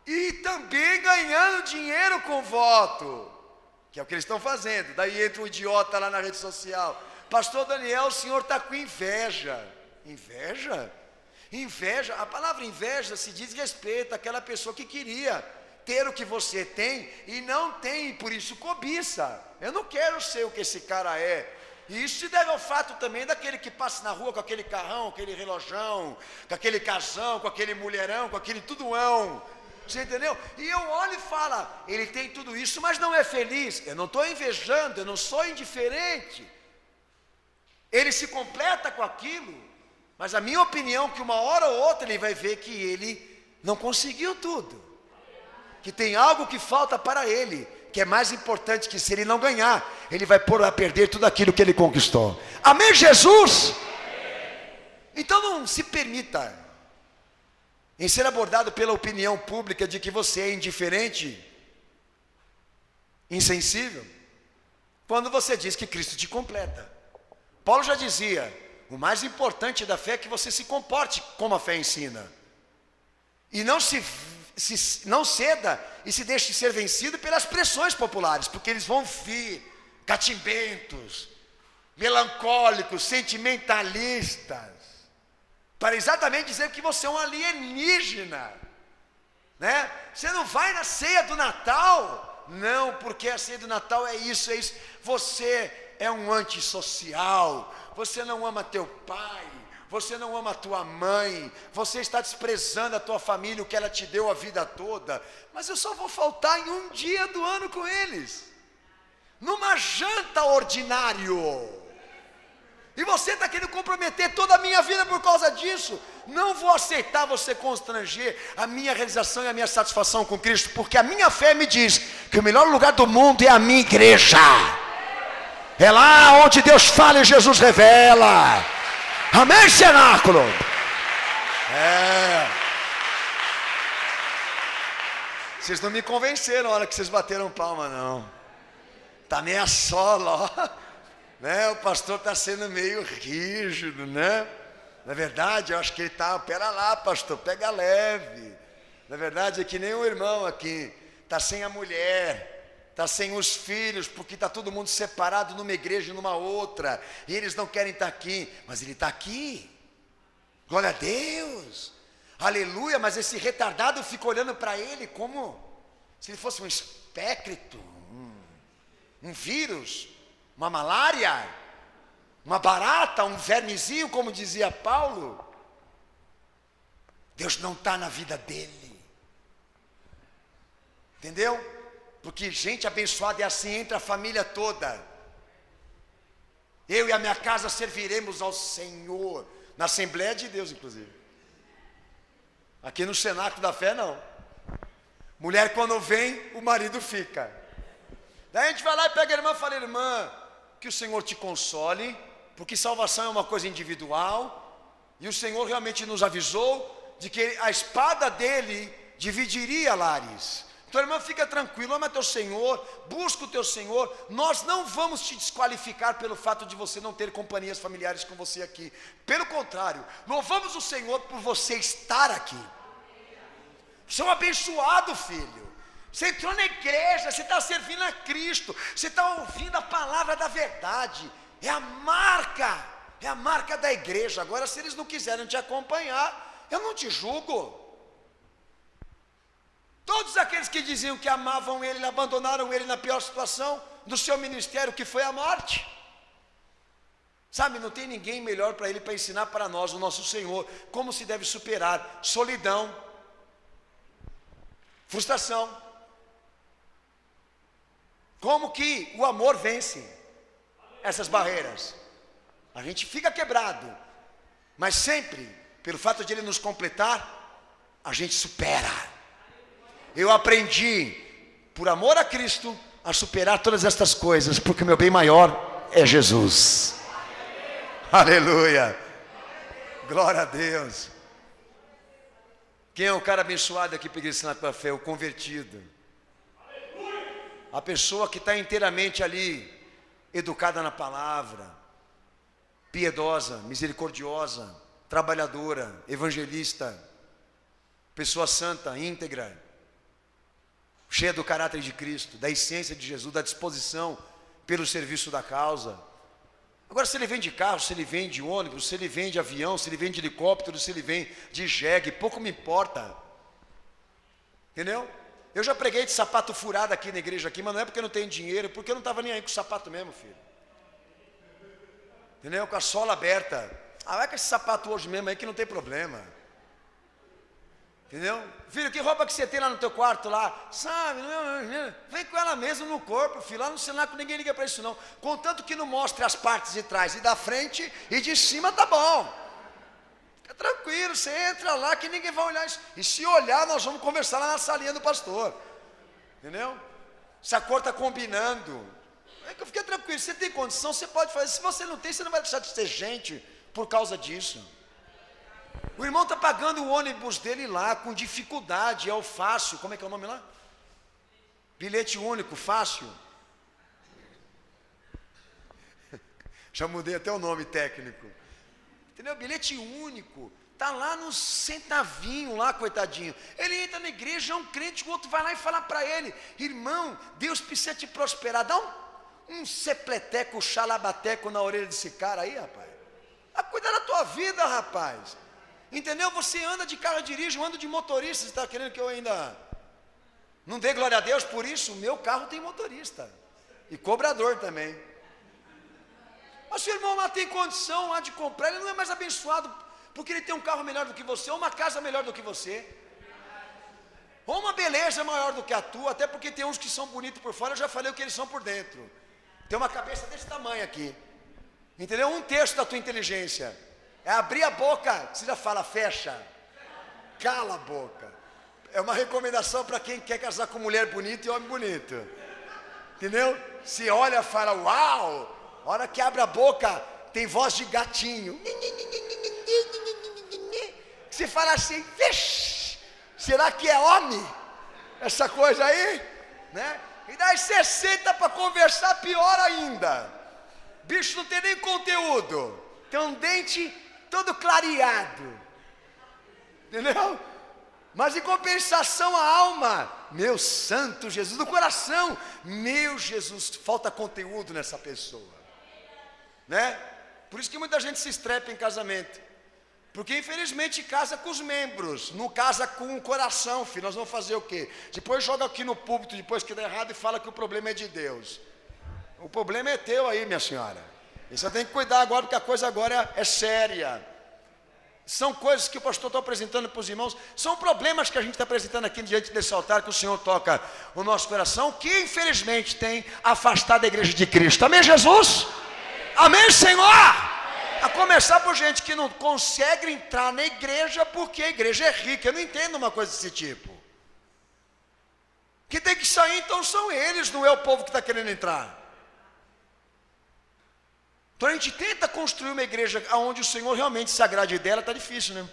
e também ganhando dinheiro com voto, que é o que eles estão fazendo. Daí entra um idiota lá na rede social. Pastor Daniel, o senhor está com inveja. Inveja? Inveja, a palavra inveja se diz respeito àquela pessoa que queria ter o que você tem e não tem, e por isso cobiça. Eu não quero ser o que esse cara é. E isso se deve ao fato também daquele que passa na rua com aquele carrão, aquele relojão, com aquele casão, com aquele mulherão, com aquele tudoão. Você entendeu? E eu olho e falo, ele tem tudo isso, mas não é feliz. Eu não estou invejando, eu não sou indiferente. Ele se completa com aquilo, mas a minha opinião é que uma hora ou outra ele vai ver que ele não conseguiu tudo. Que tem algo que falta para ele, que é mais importante, que se ele não ganhar, ele vai pôr a perder tudo aquilo que ele conquistou. Amém, Jesus? Então não se permita em ser abordado pela opinião pública de que você é indiferente, insensível, quando você diz que Cristo te completa. Paulo já dizia, o mais importante da fé é que você se comporte como a fé ensina. E não ceda e se deixe ser vencido pelas pressões populares, porque eles vão vir catimbentos, melancólicos, sentimentalistas, para exatamente dizer que você é um alienígena, né? Você não vai na ceia do Natal, não, porque a ceia do Natal é isso. Você é um antissocial, você não ama teu pai, você não ama a tua mãe, você está desprezando a tua família, o que ela te deu a vida toda, mas eu só vou faltar em um dia do ano com eles, numa janta ordinário, e você está querendo comprometer toda a minha vida por causa disso. Não vou aceitar você constranger a minha realização e a minha satisfação com Cristo, porque a minha fé me diz que o melhor lugar do mundo é a minha igreja. É lá onde Deus fala e Jesus revela. Amém, cenáculo? Vocês não me convenceram na hora que vocês bateram palma, não. Tá meia sola, ó. Né? O pastor está sendo meio rígido, né? Na verdade, eu acho que ele está, pera lá, pastor, pega leve. Na verdade, é que nem o irmão aqui, está sem a mulher, está sem os filhos, porque está todo mundo separado numa igreja e numa outra, e eles não querem estar aqui, mas ele está aqui. Glória a Deus, aleluia. Mas esse retardado fica olhando para ele como se ele fosse um espectro, um vírus, uma malária, uma barata, um vermezinho, como dizia Paulo. Deus não está na vida dele, entendeu? Porque gente abençoada é assim, entra a família toda. Eu e a minha casa serviremos ao Senhor, na Assembleia de Deus inclusive. Aqui no Cenáculo da Fé não. Mulher quando vem, o marido fica. Daí a gente vai lá e pega a irmã e fala, irmã, que o Senhor te console, porque salvação é uma coisa individual, e o Senhor realmente nos avisou de que a espada dele dividiria lares. Então, irmã, fica tranquilo, ama teu Senhor, busca o teu Senhor. Nós não vamos te desqualificar pelo fato de você não ter companhias familiares com você aqui. Pelo contrário, louvamos o Senhor por você estar aqui. Você é um abençoado, filho. Você entrou na igreja, você está servindo a Cristo, você está ouvindo a palavra da verdade. É a marca da igreja. Agora, se eles não quiserem te acompanhar, eu não te julgo. Todos aqueles que diziam que amavam ele, abandonaram ele na pior situação do seu ministério, que foi a morte. Sabe, não tem ninguém melhor para ele, para ensinar para nós, o nosso Senhor, como se deve superar solidão, frustração. Como que o amor vence essas barreiras? A gente fica quebrado, mas sempre, pelo fato de ele nos completar, a gente supera. Eu aprendi, por amor a Cristo, a superar todas estas coisas, porque o meu bem maior é Jesus. Aleluia. Glória a Deus. Quem é o cara abençoado aqui para a Igreja Cenáculo da Fé? O convertido. A pessoa que está inteiramente ali, educada na palavra, piedosa, misericordiosa, trabalhadora, evangelista, pessoa santa, íntegra, cheia do caráter de Cristo, da essência de Jesus, da disposição pelo serviço da causa. Agora, se ele vem de carro, se ele vem de ônibus, se ele vem de avião, se ele vem de helicóptero, se ele vem de jegue, pouco me importa. Entendeu? Eu já preguei de sapato furado aqui na igreja aqui, mas não é porque eu não tenho dinheiro, é porque eu não estava nem aí com o sapato mesmo, filho. entendeu? Com a sola aberta. Vai com esse sapato hoje mesmo aí que não tem problema. Entendeu? Filho, que roupa que você tem lá no teu quarto lá? Sabe? Vem com ela mesmo no corpo, filho. Lá no cenário ninguém liga para isso não. Contanto que não mostre as partes de trás e da frente e de cima, tá bom. Fica tranquilo, você entra lá que ninguém vai olhar isso. E se olhar, nós vamos conversar lá na salinha do pastor. Entendeu? Se a cor está combinando. Fica tranquilo, você tem condição, você pode fazer. Se você não tem, você não vai deixar de ser gente por causa disso. O irmão está pagando o ônibus dele lá com dificuldade, é o fácil. Como é que é o nome lá? Bilhete único, fácil. Já mudei até o nome técnico. Entendeu? Bilhete único. Está lá no centavinho lá, coitadinho. Ele entra na igreja, é um crente, o outro vai lá e fala para ele: irmão, Deus precisa te prosperar. Dá um sepleteco, xalabateco na orelha desse cara aí, rapaz. Cuida da tua vida, rapaz. Entendeu? Você anda de carro, eu dirijo, eu ando de motorista. Você está querendo que eu ainda não dê glória a Deus por isso? O meu carro tem motorista e cobrador também. Mas se o irmão lá tem condição lá de comprar, ele não é mais abençoado porque ele tem um carro melhor do que você, ou uma casa melhor do que você, ou uma beleza maior do que a tua. Até porque tem uns que são bonitos por fora, eu já falei o que eles são por dentro. Tem uma cabeça desse tamanho aqui. Entendeu? 1/3 da tua inteligência é abrir a boca. Você já fala, fecha, cala a boca. É uma recomendação para quem quer casar com mulher bonita e homem bonito. Entendeu? Se olha, fala, uau. A hora que abre a boca, tem voz de gatinho. Você fala assim, vixe, será que é homem? Essa coisa aí, né? E daí você senta para conversar, pior ainda. Bicho não tem nem conteúdo, tem um dente todo clareado, entendeu? Mas em compensação a alma, meu santo Jesus, do coração, meu Jesus, falta conteúdo nessa pessoa, né? Por isso que muita gente se estrepa em casamento, porque infelizmente casa com os membros, não casa com o coração, filho. Nós vamos fazer o quê? Depois joga aqui no púlpito, depois que dá errado, e fala que o problema é de Deus. O problema é teu aí, minha senhora. E você tem que cuidar agora, porque a coisa agora é séria. São coisas que o pastor está apresentando para os irmãos. São problemas que a gente está apresentando aqui diante desse altar, que o Senhor toca o nosso coração, que infelizmente tem afastado a igreja de Cristo. Amém, Jesus? Amém, Senhor? A começar por gente que não consegue entrar na igreja porque a igreja é rica. Eu não entendo uma coisa desse tipo. Que tem que sair, então são eles, não é o povo que está querendo entrar. Então a gente tenta construir uma igreja onde o Senhor realmente se agrade dela, está difícil, né?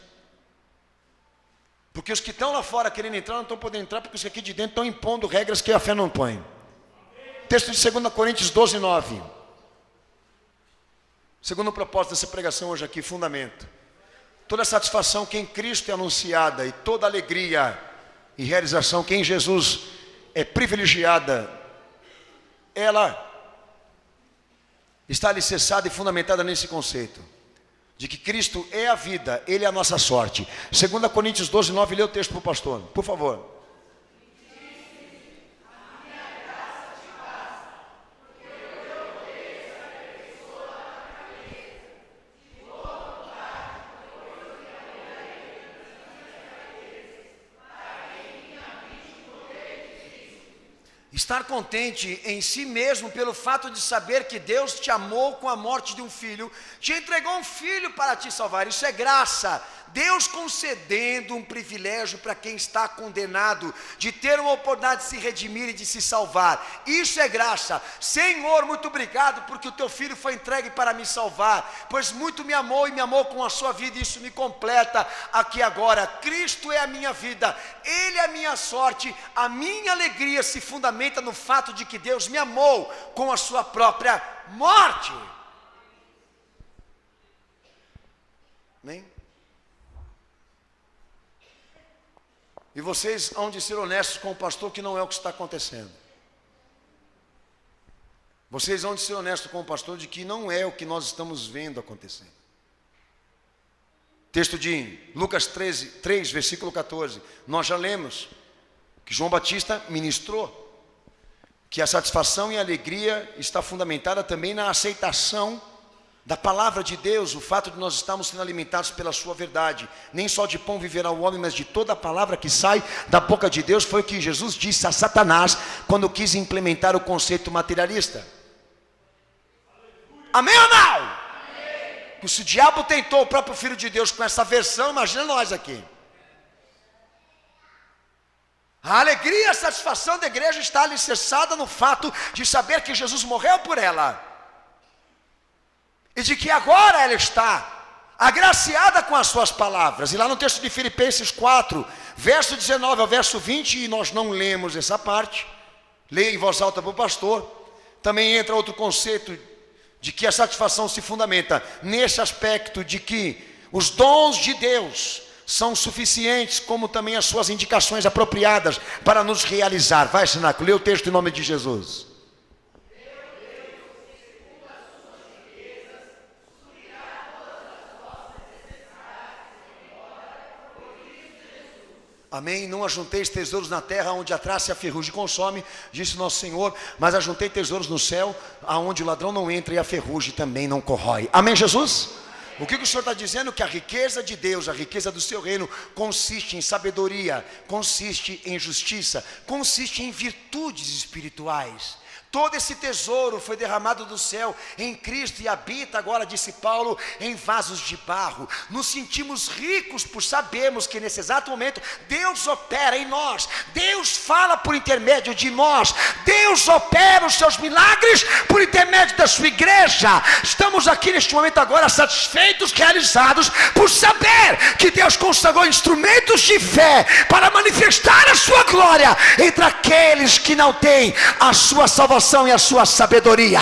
Porque os que estão lá fora querendo entrar, não estão podendo entrar, porque os que aqui de dentro estão impondo regras que a fé não põe. Texto de 2 Coríntios 12, 9. Segundo o propósito dessa pregação hoje aqui, fundamento. Toda satisfação que em Cristo é anunciada, e toda alegria e realização que em Jesus é privilegiada, ela está alicerçada e fundamentada nesse conceito, de que Cristo é a vida, Ele é a nossa sorte. 2 Coríntios 12, 9, lê o texto para o pastor, por favor. Estar contente em si mesmo pelo fato de saber que Deus te amou com a morte de um filho, te entregou um filho para te salvar. Isso é graça. Deus concedendo um privilégio para quem está condenado, de ter uma oportunidade de se redimir e de se salvar. Isso é graça. Senhor, muito obrigado porque o teu filho foi entregue para me salvar, pois muito me amou e me amou com a sua vida, e isso me completa aqui agora. Cristo é a minha vida, Ele é a minha sorte, a minha alegria se fundamenta no fato de que Deus me amou com a sua própria morte. Amém? E vocês hão de ser honestos com o pastor que não é o que está acontecendo. Vocês hão de ser honestos com o pastor de que não é o que nós estamos vendo acontecendo. Texto de Lucas 3, versículo 14. Nós já lemos que João Batista ministrou que a satisfação e a alegria está fundamentada também na aceitação da palavra de Deus, o fato de nós estarmos sendo alimentados pela sua verdade. Nem só de pão viverá o homem, mas de toda a palavra que sai da boca de Deus. Foi o que Jesus disse a Satanás quando quis implementar o conceito materialista. Amém ou não? Amém. Se o diabo tentou o próprio Filho de Deus com essa versão, imagina nós aqui. A alegria e a satisfação da igreja está alicerçada no fato de saber que Jesus morreu por ela. E de que agora ela está agraciada com as suas palavras. E lá no texto de Filipenses 4, verso 19 ao verso 20, e nós não lemos essa parte, leia em voz alta para o pastor, também entra outro conceito de que a satisfação se fundamenta nesse aspecto de que os dons de Deus são suficientes, como também as suas indicações apropriadas para nos realizar. Vai, Sinaco, lê o texto em nome de Jesus. Amém? Não ajunteis tesouros na terra, onde a traça e a ferrugem consome, disse nosso Senhor, mas ajuntei tesouros no céu, aonde o ladrão não entra e a ferrugem também não corrói. Amém, Jesus? O que o Senhor está dizendo? Que a riqueza de Deus, a riqueza do seu reino, consiste em sabedoria, consiste em justiça, consiste em virtudes espirituais. Todo esse tesouro foi derramado do céu em Cristo e habita agora, disse Paulo, em vasos de barro. Nos sentimos ricos por sabermos que nesse exato momento Deus opera em nós, Deus fala por intermédio de nós, Deus opera os seus milagres por intermédio da sua igreja. Estamos aqui neste momento agora satisfeitos, realizados por saber que Deus consagrou instrumentos de fé para manifestar a sua glória entre aqueles que não têm a sua salvação e a sua sabedoria.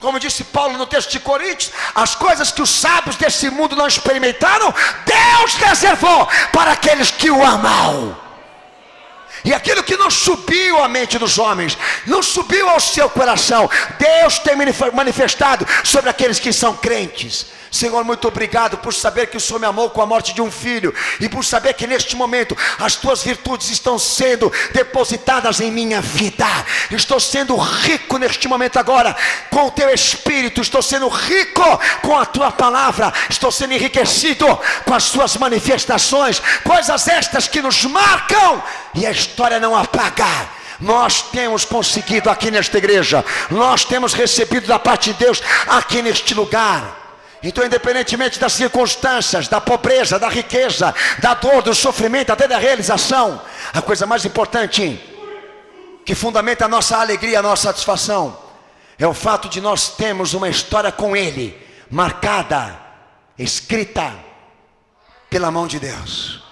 Como disse Paulo no texto de Coríntios, as coisas que os sábios desse mundo não experimentaram, Deus reservou para aqueles que o amam. E aquilo que não subiu à mente dos homens, não subiu ao seu coração, Deus tem manifestado sobre aqueles que são crentes. Senhor, muito obrigado por saber que o Senhor me amou com a morte de um filho, e por saber que neste momento as tuas virtudes estão sendo depositadas em minha vida. Estou sendo rico neste momento agora com o teu Espírito, estou sendo rico com a tua palavra, estou sendo enriquecido com as suas manifestações, coisas estas que nos marcam e a história não apaga. Nós temos conseguido aqui nesta igreja, nós temos recebido da parte de Deus aqui neste lugar. Então, independentemente das circunstâncias, da pobreza, da riqueza, da dor, do sofrimento, até da realização, a coisa mais importante que fundamenta a nossa alegria, a nossa satisfação, é o fato de nós termos uma história com Ele, marcada, escrita pela mão de Deus.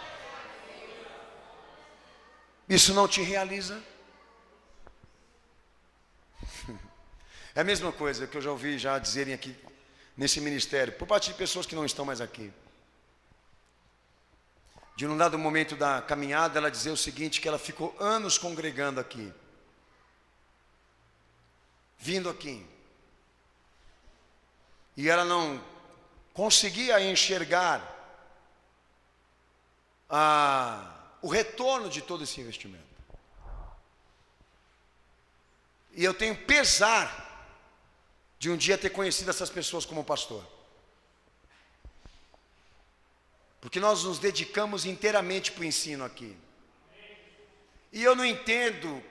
Isso não te realiza? É a mesma coisa que eu já ouvi dizerem aqui nesse ministério, por parte de pessoas que não estão mais aqui. De um dado momento da caminhada, ela dizia o seguinte, que ela ficou anos congregando aqui, vindo aqui, e ela não conseguia enxergar o retorno de todo esse investimento. E eu tenho pesar de um dia ter conhecido essas pessoas como pastor, porque nós nos dedicamos inteiramente para o ensino aqui, e eu não entendo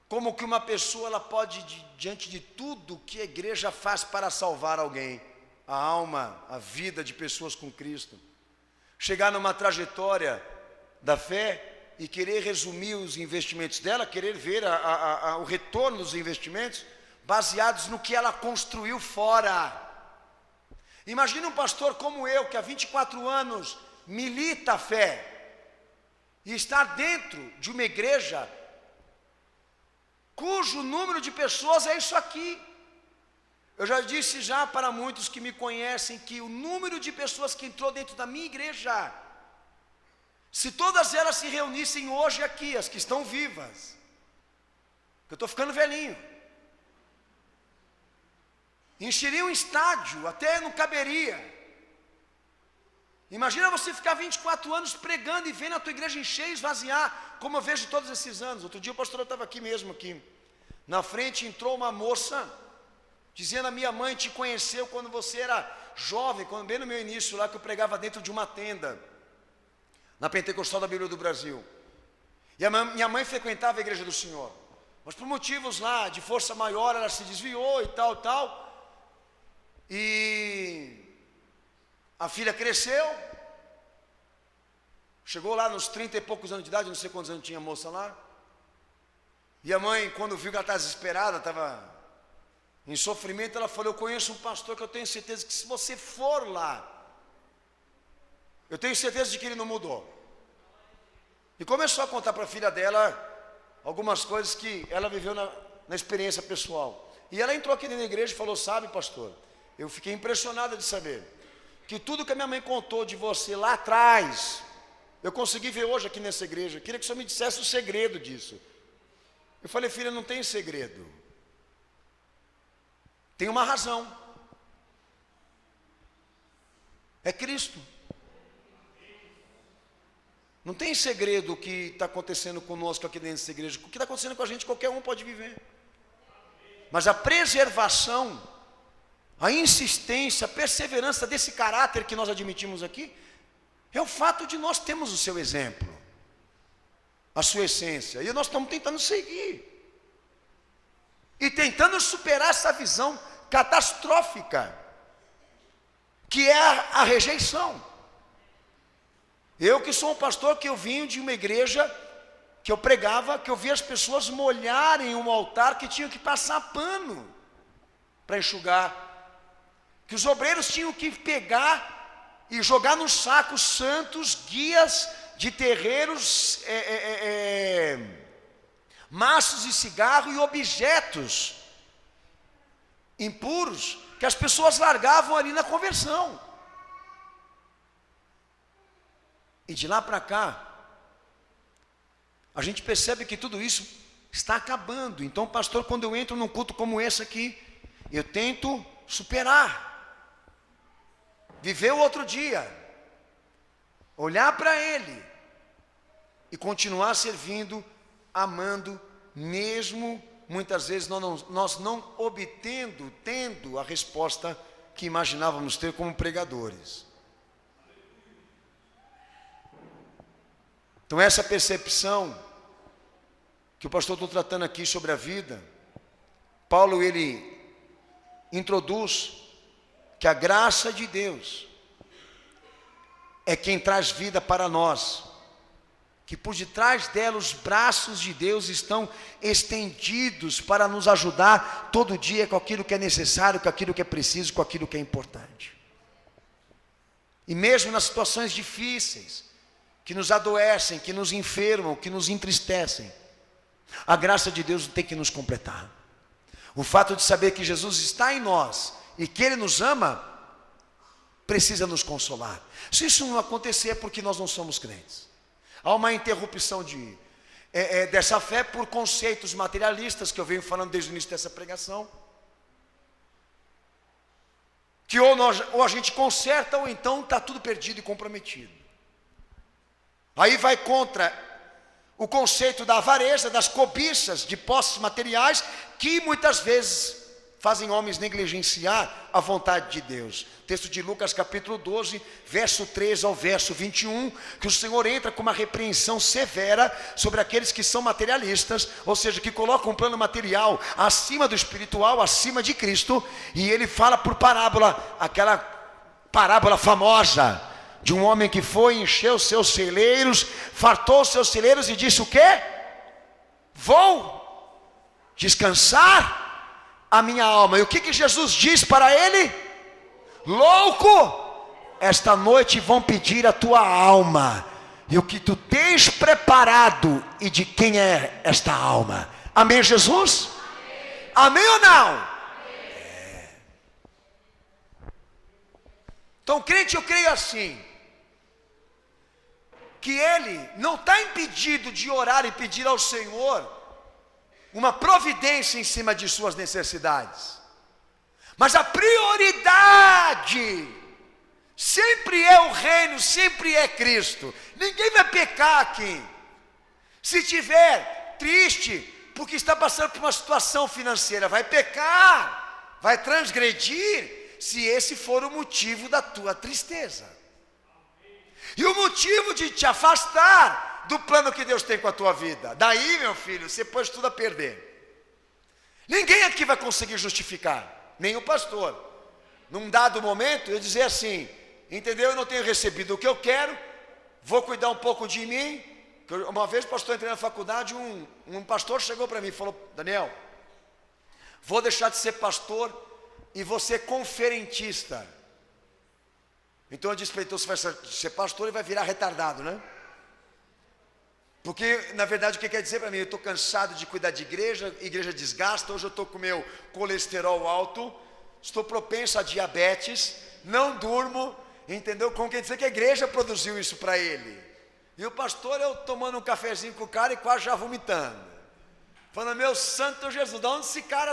como que uma pessoa ela pode, diante de tudo que a igreja faz para salvar alguém, a alma, a vida de pessoas com Cristo, chegar numa trajetória da fé e querer resumir os investimentos dela, querer ver o retorno dos investimentos baseados no que ela construiu fora. Imagine um pastor como eu, que há 24 anos milita a fé, e estar dentro de uma igreja cujo número de pessoas é isso aqui. Eu já disse para muitos que me conhecem que o número de pessoas que entrou dentro da minha igreja, se todas elas se reunissem hoje aqui, as que estão vivas, eu estou ficando velhinho, encheria um estádio, até não caberia. Imagina você ficar 24 anos pregando e vendo a tua igreja encher e esvaziar, como eu vejo todos esses anos. Outro dia o pastor estava aqui mesmo, aqui na frente, entrou uma moça dizendo: a minha mãe te conheceu quando você era jovem, quando bem no meu início lá, que eu pregava dentro de uma tenda, na Pentecostal da Bíblia do Brasil. E a minha mãe frequentava a igreja do Senhor, mas por motivos lá de força maior, ela se desviou e tal. E a filha cresceu, chegou lá nos 30 e poucos anos de idade, não sei quantos anos tinha a moça lá. E a mãe, quando viu que ela estava desesperada, estava em sofrimento, ela falou: eu conheço um pastor que eu tenho certeza que se você for lá, eu tenho certeza de que ele não mudou. E começou a contar para a filha dela algumas coisas que ela viveu na experiência pessoal. E ela entrou aqui dentro da igreja e falou: sabe, pastor, eu fiquei impressionada de saber que tudo que a minha mãe contou de você lá atrás, eu consegui ver hoje aqui nessa igreja. Queria que o senhor me dissesse o segredo disso. Eu falei: filha, não tem segredo. Tem uma razão. É Cristo. Não tem segredo o que está acontecendo conosco aqui dentro dessa igreja. O que está acontecendo com a gente, qualquer um pode viver. Mas a preservação, a insistência, a perseverança desse caráter que nós admitimos aqui, é o fato de nós termos o seu exemplo, a sua essência. E nós estamos tentando seguir. E tentando superar essa visão catastrófica, que é a rejeição. Eu que sou um pastor, que eu vim de uma igreja, que eu pregava, que eu via as pessoas molharem um altar que tinham que passar pano para enxugar, que os obreiros tinham que pegar e jogar no saco santos, guias de terreiros, maços de cigarro e objetos impuros que as pessoas largavam ali na conversão. E de lá para cá, a gente percebe que tudo isso está acabando. Então, pastor, quando eu entro num culto como esse aqui, eu tento superar, viver o outro dia, olhar para ele e continuar servindo, amando, mesmo muitas vezes nós não tendo a resposta que imaginávamos ter como pregadores. Então essa percepção que o pastor está tratando aqui sobre a vida, Paulo ele introduz que a graça de Deus é quem traz vida para nós, que por detrás dela os braços de Deus estão estendidos para nos ajudar todo dia com aquilo que é necessário, com aquilo que é preciso, com aquilo que é importante. E mesmo nas situações difíceis, que nos adoecem, que nos enfermam, que nos entristecem, a graça de Deus tem que nos completar. O fato de saber que Jesus está em nós e que Ele nos ama, precisa nos consolar. Se isso não acontecer, é porque nós não somos crentes. Há uma interrupção dessa fé por conceitos materialistas, que eu venho falando desde o início dessa pregação, que ou a gente conserta, ou então está tudo perdido e comprometido. Aí vai contra o conceito da avareza, das cobiças, de posses materiais, que muitas vezes fazem homens negligenciar a vontade de Deus. Texto de Lucas capítulo 12, verso 13 ao verso 21, que o Senhor entra com uma repreensão severa sobre aqueles que são materialistas, ou seja, que colocam um plano material acima do espiritual, acima de Cristo, e ele fala por parábola, aquela parábola famosa, de um homem que foi, encheu seus celeiros, fartou seus celeiros e disse o quê? Vou descansar a minha alma. E o que Jesus diz para ele? Louco, esta noite vão pedir a tua alma, e o que tu tens preparado, e de quem é esta alma? Amém, Jesus? Amém ou não? Então, crente, eu creio assim, que ele não está impedido de orar e pedir ao Senhor uma providência em cima de suas necessidades, mas a prioridade sempre é o reino, sempre é Cristo. Ninguém vai pecar aqui. Se tiver triste porque está passando por uma situação financeira, vai pecar, vai transgredir se esse for o motivo da tua tristeza. E o motivo de te afastar do plano que Deus tem com a tua vida. Daí, meu filho, você pôs tudo a perder. Ninguém aqui vai conseguir justificar, nem o pastor. Num dado momento, eu dizer assim, entendeu? Eu não tenho recebido o que eu quero, vou cuidar um pouco de mim. Uma vez, pastor, entrei na faculdade, um pastor chegou para mim e falou: Daniel, vou deixar de ser pastor e vou ser conferentista. Então eu disse para ele: então você vai ser pastor e vai virar retardado, né? Porque, na verdade, o que quer dizer para mim? Eu estou cansado de cuidar de igreja, igreja desgasta, hoje eu estou com meu colesterol alto, estou propenso a diabetes, não durmo, entendeu? Como quer dizer que a igreja produziu isso para ele. E o pastor, eu tomando um cafezinho com o cara e quase já vomitando. Falando: meu santo Jesus, de onde esse cara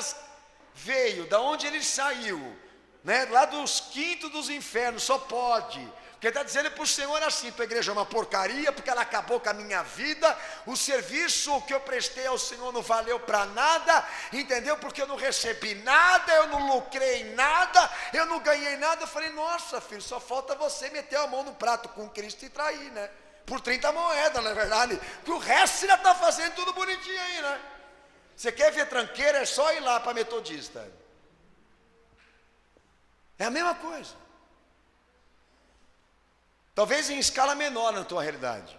veio? De onde ele saiu? Né? Lá dos quintos dos infernos, só pode. Porque está dizendo para o Senhor assim: tua igreja é uma porcaria, porque ela acabou com a minha vida, o serviço que eu prestei ao Senhor não valeu para nada, entendeu? Porque eu não recebi nada, eu não lucrei nada, eu não ganhei nada. Eu falei: nossa, filho, só falta você meter a mão no prato com Cristo e trair, né? Por 30 moedas, na verdade, porque o resto você já está fazendo tudo bonitinho aí, né? Você quer ver tranqueira, é só ir lá para metodista. É a mesma coisa. Talvez em escala menor na tua realidade.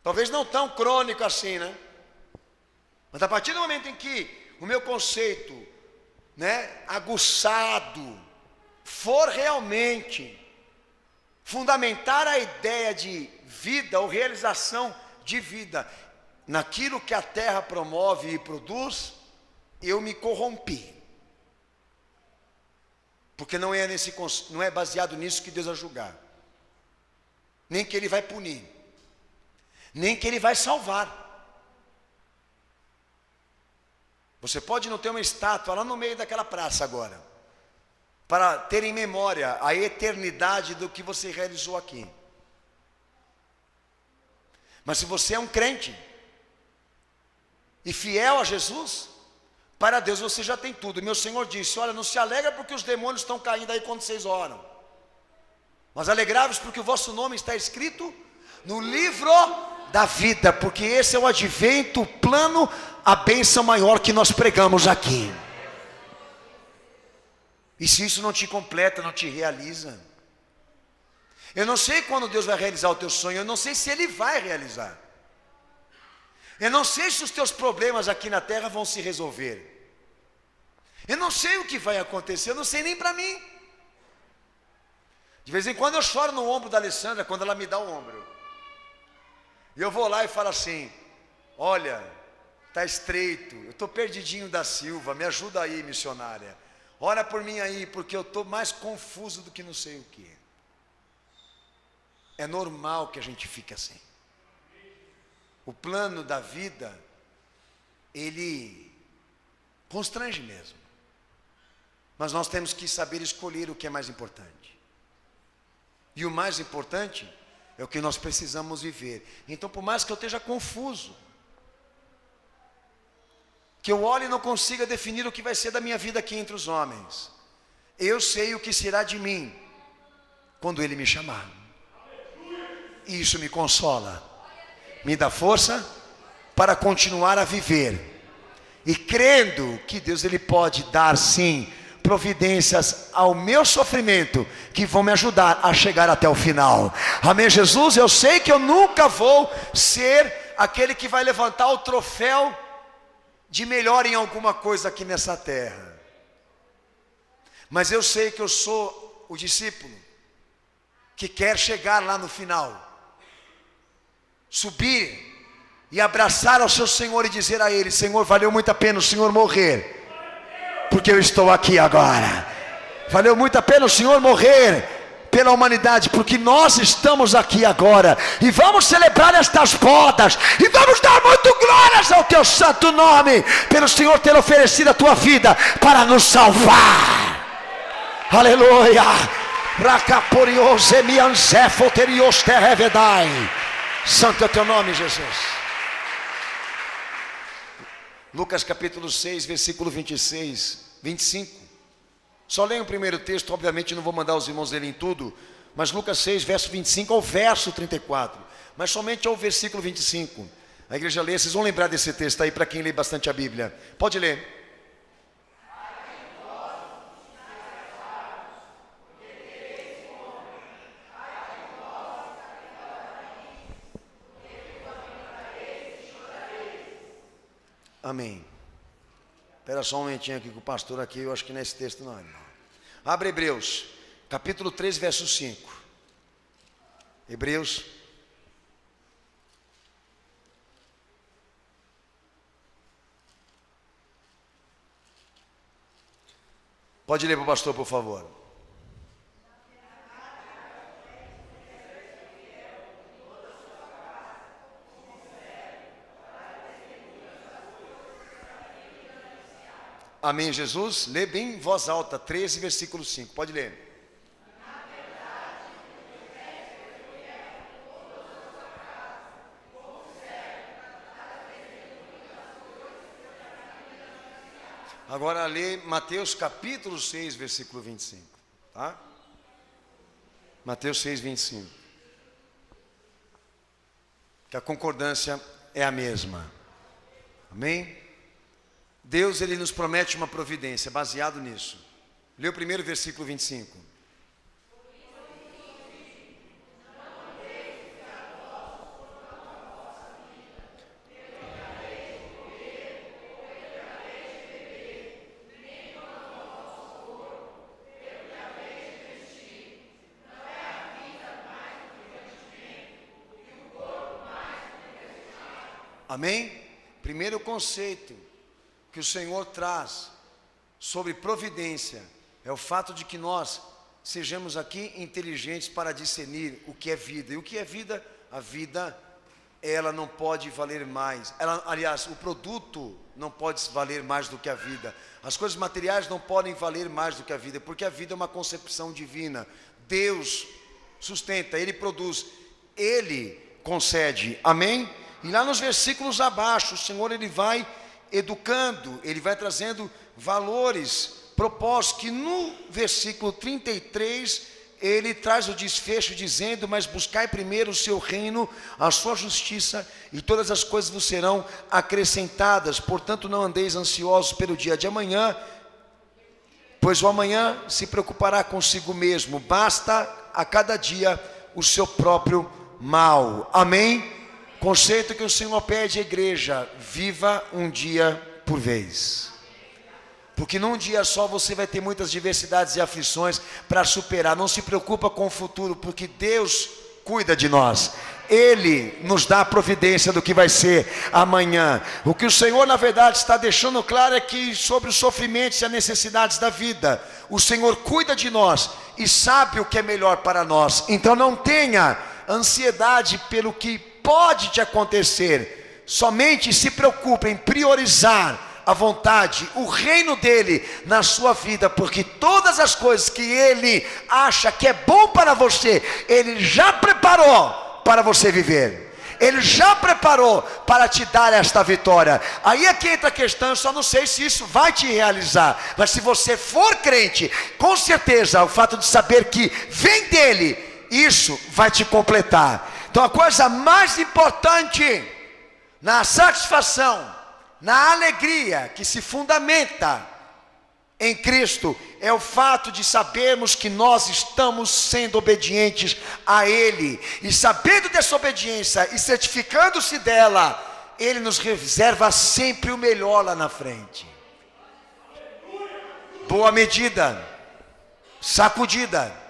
Talvez não tão crônico assim, né? Mas a partir do momento em que o meu conceito, né, aguçado, for realmente fundamentar a ideia de vida ou realização de vida naquilo que a terra promove e produz, eu me corrompi. Porque não é baseado nisso que Deus vai julgar. Nem que Ele vai punir. Nem que Ele vai salvar. Você pode não ter uma estátua lá no meio daquela praça agora, para ter em memória a eternidade do que você realizou aqui. Mas se você é um crente e fiel a Jesus, para Deus você já tem tudo. Meu Senhor disse: olha, não se alegra porque os demônios estão caindo aí quando vocês oram, mas alegrai-vos porque o vosso nome está escrito no livro da vida, porque esse é o advento, o plano, a bênção maior que nós pregamos aqui. E se isso não te completa, não te realiza, eu não sei quando Deus vai realizar o teu sonho, eu não sei se Ele vai realizar, eu não sei se os teus problemas aqui na terra vão se resolver, eu não sei o que vai acontecer, eu não sei nem para mim. De vez em quando eu choro no ombro da Alessandra, quando ela me dá o ombro, e eu vou lá e falo assim: olha, está estreito, eu estou perdidinho da Silva, me ajuda aí, missionária, ora por mim aí, porque eu estou mais confuso do que não sei o que. É normal que a gente fique assim. O plano da vida, ele constrange mesmo, mas nós temos que saber escolher o que é mais importante, e o mais importante é o que nós precisamos viver. Então, por mais que eu esteja confuso, que eu olhe e não consiga definir o que vai ser da minha vida aqui entre os homens, eu sei o que será de mim quando Ele me chamar. E isso me consola, me dá força para continuar a viver, e crendo que Deus Ele pode dar sim providências ao meu sofrimento, que vão me ajudar a chegar até o final. Amém, Jesus? Eu sei que eu nunca vou ser aquele que vai levantar o troféu de melhor em alguma coisa aqui nessa terra, mas eu sei que eu sou o discípulo que quer chegar lá no final, subir e abraçar ao seu Senhor e dizer a Ele: Senhor, valeu muito a pena o Senhor morrer, porque eu estou aqui agora. Valeu muito a pena o Senhor morrer pela humanidade, porque nós estamos aqui agora, e vamos celebrar estas bodas, e vamos dar muito glórias ao teu santo nome, pelo Senhor ter oferecido a tua vida para nos salvar. Aleluia. Santo é o teu nome, Jesus. Lucas capítulo 6, versículo 26, 25. Só leio o primeiro texto, obviamente não vou mandar os irmãos lerem tudo, mas Lucas 6, verso 25 ao verso 34, mas somente ao versículo 25. A igreja lê, vocês vão lembrar desse texto aí para quem lê bastante a Bíblia. Pode ler. Amém. Espera só um momentinho aqui com o pastor aqui, eu acho que nesse texto não, irmão. Abre Hebreus, capítulo 3, verso 5. Hebreus. Pode ler para o pastor, por favor. Amém, Jesus? Lê bem em voz alta, 13, versículo 5. Pode ler. Agora lê Mateus capítulo 6, versículo 25. Tá? Mateus 6, 25. Que a concordância é a mesma. Amém? Deus, Ele nos promete uma providência baseado nisso. Lê o primeiro versículo 25. Amém? Primeiro conceito que o Senhor traz sobre providência é o fato de que nós sejamos aqui inteligentes para discernir o que é vida. E o que é vida? A vida, ela não pode valer mais. Aliás, o produto não pode valer mais do que a vida. As coisas materiais não podem valer mais do que a vida, porque a vida é uma concepção divina. Deus sustenta, Ele produz, Ele concede. Amém? E lá nos versículos abaixo, o Senhor, Ele vai educando, Ele vai trazendo valores, propósitos, que no versículo 33, Ele traz o desfecho dizendo: mas buscai primeiro o seu reino, a sua justiça, e todas as coisas vos serão acrescentadas. Portanto, não andeis ansiosos pelo dia de amanhã, pois o amanhã se preocupará consigo mesmo. Basta a cada dia o seu próprio mal. Amém? Conceito que o Senhor pede à igreja: viva um dia por vez. Porque num dia só você vai ter muitas diversidades e aflições para superar. Não se preocupa com o futuro, porque Deus cuida de nós. Ele nos dá a providência do que vai ser amanhã. O que o Senhor, na verdade, está deixando claro é que sobre os sofrimentos e as necessidades da vida, o Senhor cuida de nós e sabe o que é melhor para nós. Então não tenha ansiedade pelo que pode te acontecer. Somente se preocupe em priorizar a vontade, o reino dele na sua vida, porque todas as coisas que ele acha que é bom para você, ele já preparou para você viver. Ele já preparou para te dar esta vitória. Aí é que entra a questão, eu só não sei se isso vai te realizar, mas se você for crente, com certeza o fato de saber que vem dele, isso vai te completar. Então a coisa mais importante na satisfação, na alegria que se fundamenta em Cristo, é o fato de sabermos que nós estamos sendo obedientes a Ele. E sabendo dessa obediência e certificando-se dela, Ele nos reserva sempre o melhor lá na frente. Boa medida, sacudida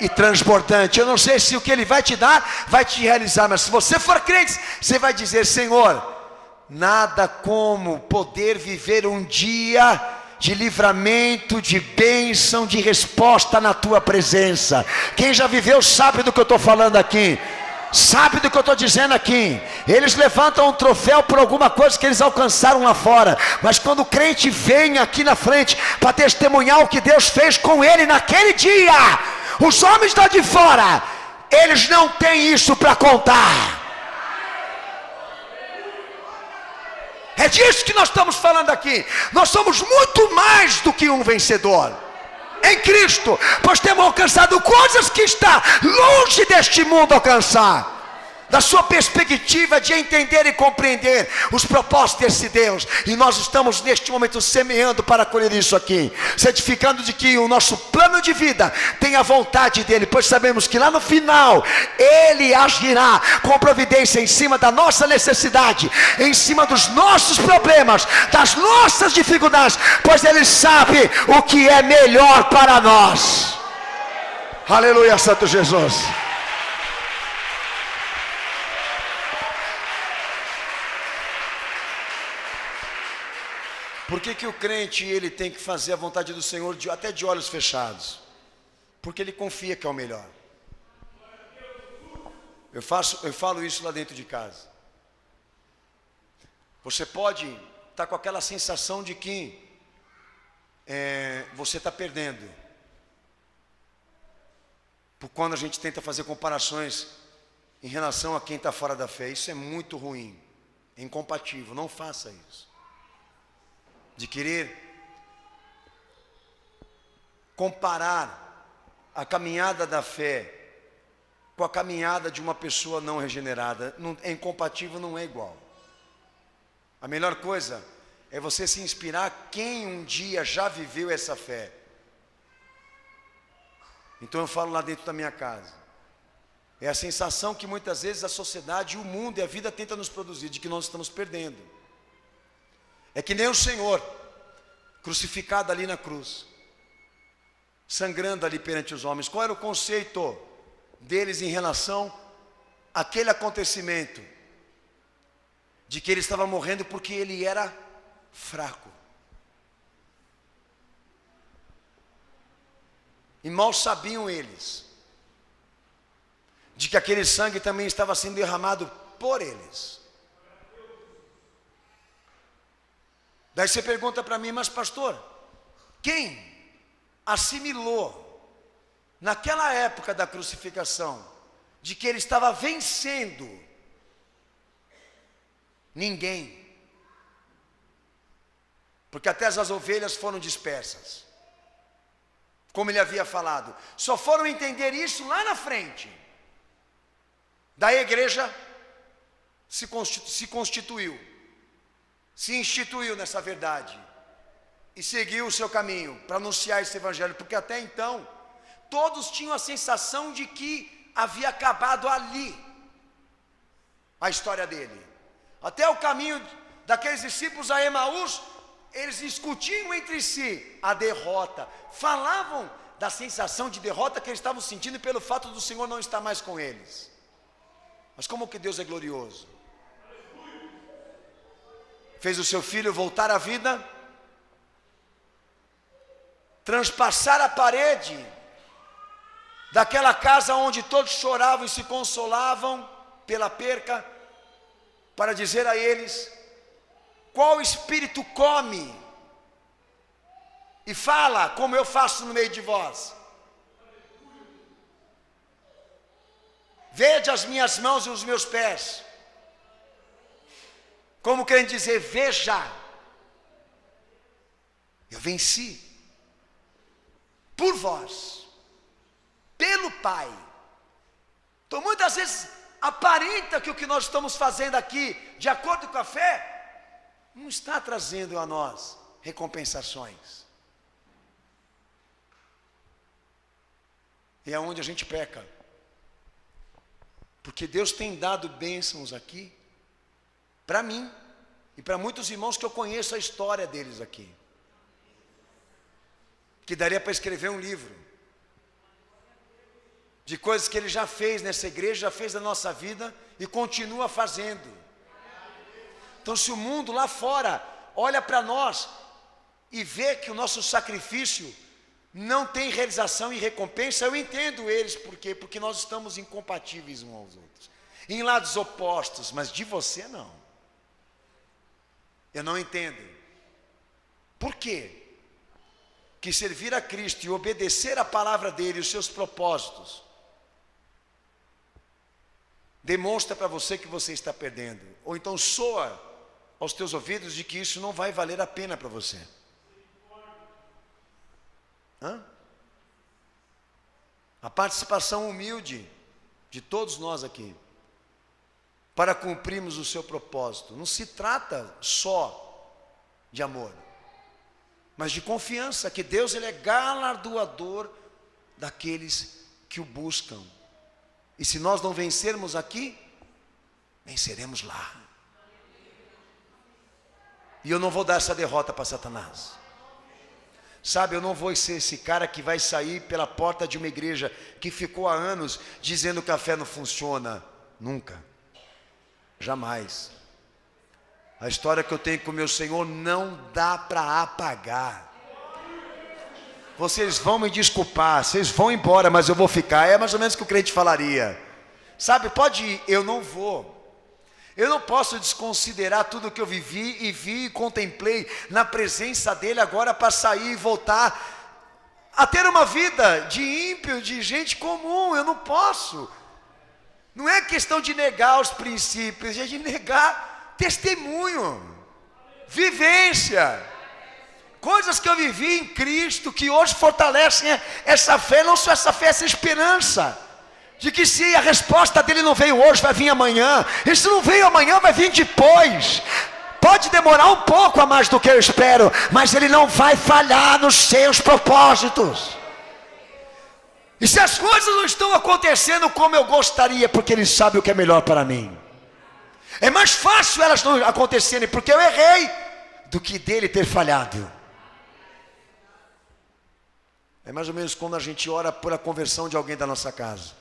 e transbordante. Eu não sei se o que Ele vai te dar, vai te realizar, mas se você for crente, você vai dizer: Senhor, nada como poder viver um dia de livramento, de bênção, de resposta na tua presença. Quem já viveu sabe do que eu estou falando aqui, sabe do que eu estou dizendo aqui. Eles levantam um troféu por alguma coisa que eles alcançaram lá fora, mas quando o crente vem aqui na frente para testemunhar o que Deus fez com ele naquele dia, os homens lá de fora, eles não têm isso para contar. É disso que nós estamos falando aqui. Nós somos muito mais do que um vencedor. em Cristo, pois temos alcançado coisas que está longe deste mundo alcançar. Da sua perspectiva de entender e compreender os propósitos desse Deus, e nós estamos neste momento semeando para colher isso aqui, certificando de que o nosso plano de vida tem a vontade dele, pois sabemos que lá no final ele agirá com providência em cima da nossa necessidade, em cima dos nossos problemas, das nossas dificuldades, pois ele sabe o que é melhor para nós. Aleluia, Santo Jesus. Por que o crente ele tem que fazer a vontade do Senhor até de olhos fechados? Porque ele confia que é o melhor. Eu falo isso lá dentro de casa. Você pode estar com aquela sensação de que você está perdendo. Por quando a gente tenta fazer comparações em relação a quem está fora da fé. Isso é muito ruim, é incompatível, não faça isso. De querer comparar a caminhada da fé com a caminhada de uma pessoa não regenerada. É incompatível, não é igual. A melhor coisa é você se inspirar quem um dia já viveu essa fé. Então eu falo lá dentro da minha casa. É a sensação que muitas vezes a sociedade, o mundo e a vida tenta nos produzir, de que nós estamos perdendo. É que nem o Senhor, crucificado ali na cruz, sangrando ali perante os homens. Qual era o conceito deles em relação àquele acontecimento? De que ele estava morrendo porque ele era fraco. E mal sabiam eles de que aquele sangue também estava sendo derramado por eles. Daí você pergunta para mim, mas pastor, quem assimilou naquela época da crucificação de que ele estava vencendo? Ninguém. Porque até as ovelhas foram dispersas, como ele havia falado. Só foram entender isso lá na frente. Daí a igreja se constituiu, se instituiu nessa verdade e seguiu o seu caminho para anunciar esse evangelho, porque até então todos tinham a sensação de que havia acabado ali a história dele. Até o caminho daqueles discípulos a Emaús, eles discutiam entre si a derrota, falavam da sensação de derrota que eles estavam sentindo pelo fato do Senhor não estar mais com eles. Mas como que Deus é glorioso? Fez o seu filho voltar à vida, transpassar a parede daquela casa onde todos choravam e se consolavam pela perca, para dizer a eles: qual espírito come e fala como eu faço no meio de vós? Vede as minhas mãos e os meus pés. Como querem dizer, veja, eu venci por vós, pelo Pai. Então muitas vezes aparenta que o que nós estamos fazendo aqui, de acordo com a fé, não está trazendo a nós recompensações. E é onde a gente peca. Porque Deus tem dado bênçãos aqui, para mim, e para muitos irmãos que eu conheço a história deles aqui. Que daria para escrever um livro de coisas que ele já fez nessa igreja, já fez na nossa vida e continua fazendo. Então se o mundo lá fora olha para nós e vê que o nosso sacrifício não tem realização e recompensa, eu entendo eles. Por quê? Porque nós estamos incompatíveis uns aos outros, em lados opostos, mas de você não. Eu não entendo. Por quê? Que servir a Cristo e obedecer a palavra dele e os seus propósitos demonstra para você que você está perdendo, ou então soa aos teus ouvidos de que isso não vai valer a pena para você. a participação humilde de todos nós aqui, para cumprirmos o seu propósito. Não se trata só de amor, mas de confiança, que Deus ele é galardoador daqueles que o buscam. E se nós não vencermos aqui, venceremos lá. E eu não vou dar essa derrota para Satanás. Sabe, eu não vou ser esse cara que vai sair pela porta de uma igreja que ficou há anos dizendo que a fé não funciona. Nunca. Jamais. A história que eu tenho com o meu Senhor não dá para apagar. Vocês vão me desculpar, vocês vão embora, mas eu vou ficar. É mais ou menos o que o crente falaria. Sabe, pode ir, eu não vou. Eu não posso desconsiderar tudo que eu vivi e vi e contemplei na presença dele agora para sair e voltar a ter uma vida de ímpio, de gente comum. Eu não posso. Não é questão de negar os princípios, é de negar testemunho, vivência. Coisas que eu vivi em Cristo, que hoje fortalecem essa fé, não só essa fé, essa esperança. De que se a resposta dele não veio hoje, vai vir amanhã. E se não veio amanhã, vai vir depois. Pode demorar um pouco a mais do que eu espero, mas ele não vai falhar nos seus propósitos. E se as coisas não estão acontecendo como eu gostaria, porque ele sabe o que é melhor para mim. É mais fácil elas não acontecerem porque eu errei, do que dele ter falhado. É mais ou menos quando a gente ora por a conversão de alguém da nossa casa.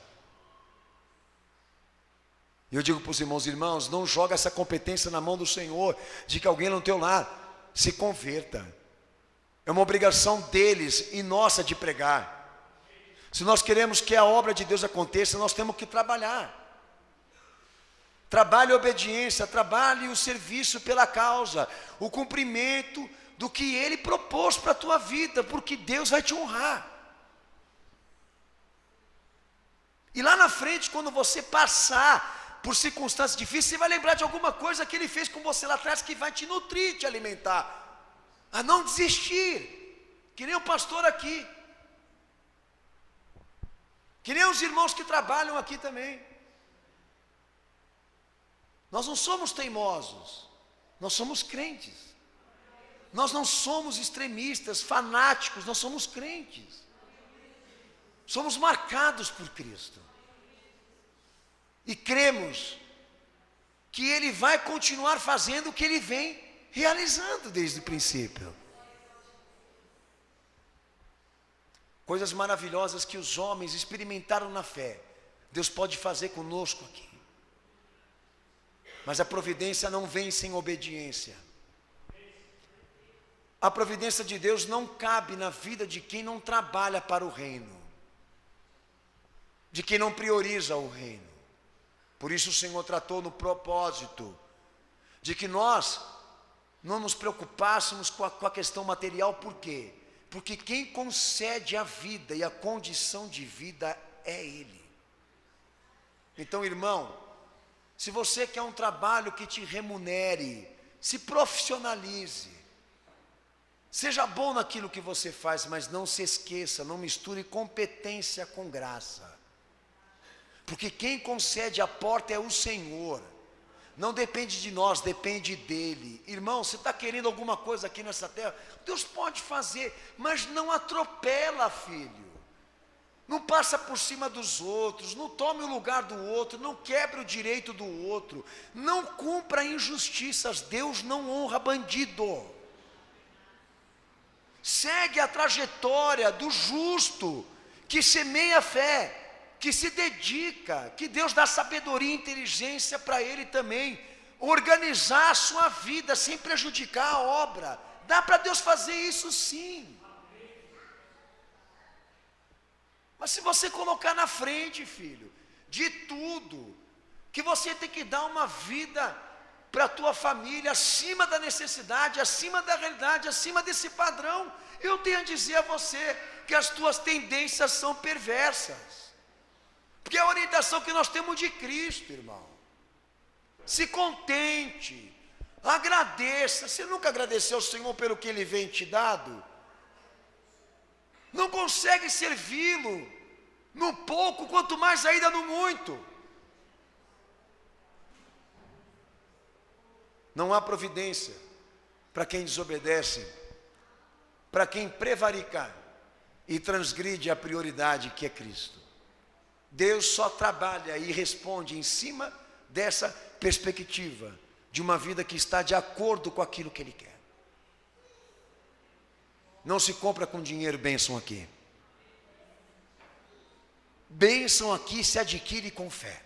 E eu digo para os irmãos, não joga essa competência na mão do Senhor, de que alguém no teu lar se converta. É uma obrigação deles e nossa de pregar. Se nós queremos que a obra de Deus aconteça, nós temos que trabalhar. Trabalhe a obediência, trabalhe o serviço pela causa, o cumprimento do que Ele propôs para a tua vida, porque Deus vai te honrar. E lá na frente, quando você passar por circunstâncias difíceis, você vai lembrar de alguma coisa que Ele fez com você lá atrás, que vai te nutrir, te alimentar, a não desistir, que nem o pastor aqui, que nem os irmãos que trabalham aqui também. Nós não somos teimosos, nós somos crentes. Nós não somos extremistas, fanáticos, nós somos crentes. Somos marcados por Cristo. E cremos que Ele vai continuar fazendo o que Ele vem realizando desde o princípio. Coisas maravilhosas que os homens experimentaram na fé, Deus pode fazer conosco aqui. Mas a providência não vem sem obediência. A providência de Deus não cabe na vida de quem não trabalha para o reino, de quem não prioriza o reino. Por isso o Senhor tratou no propósito de que nós não nos preocupássemos com a questão material. Por quê? Porque quem concede a vida e a condição de vida é Ele. Então, irmão, se você quer um trabalho que te remunere, se profissionalize, seja bom naquilo que você faz, mas não se esqueça, não misture competência com graça. Porque quem concede a porta é o Senhor. Não depende de nós, depende dEle. Irmão, você está querendo alguma coisa aqui nessa terra? Deus pode fazer, mas não atropela, filho. Não passa por cima dos outros, não tome o lugar do outro, não quebre o direito do outro, não cumpra injustiças. Deus não honra bandido. Segue a trajetória do justo, que semeia a fé, que se dedica, que Deus dá sabedoria e inteligência para ele também organizar a sua vida sem prejudicar a obra. Dá para Deus fazer isso sim. Mas se você colocar na frente, filho, de tudo, que você tem que dar uma vida para a tua família, acima da necessidade, acima da realidade, acima desse padrão, eu tenho a dizer a você que as tuas tendências são perversas. Porque é a orientação que nós temos de Cristo, irmão. Se contente, agradeça. Você nunca agradeceu ao Senhor pelo que Ele vem te dado? Não consegue servi-lo No pouco, quanto mais ainda no muito. Não há providência para quem desobedece, para quem prevarica e transgride a prioridade que é Cristo. Deus só trabalha e responde em cima dessa perspectiva de uma vida que está de acordo com aquilo que Ele quer. Não se compra com dinheiro bênção aqui. Bênção aqui se adquire com fé.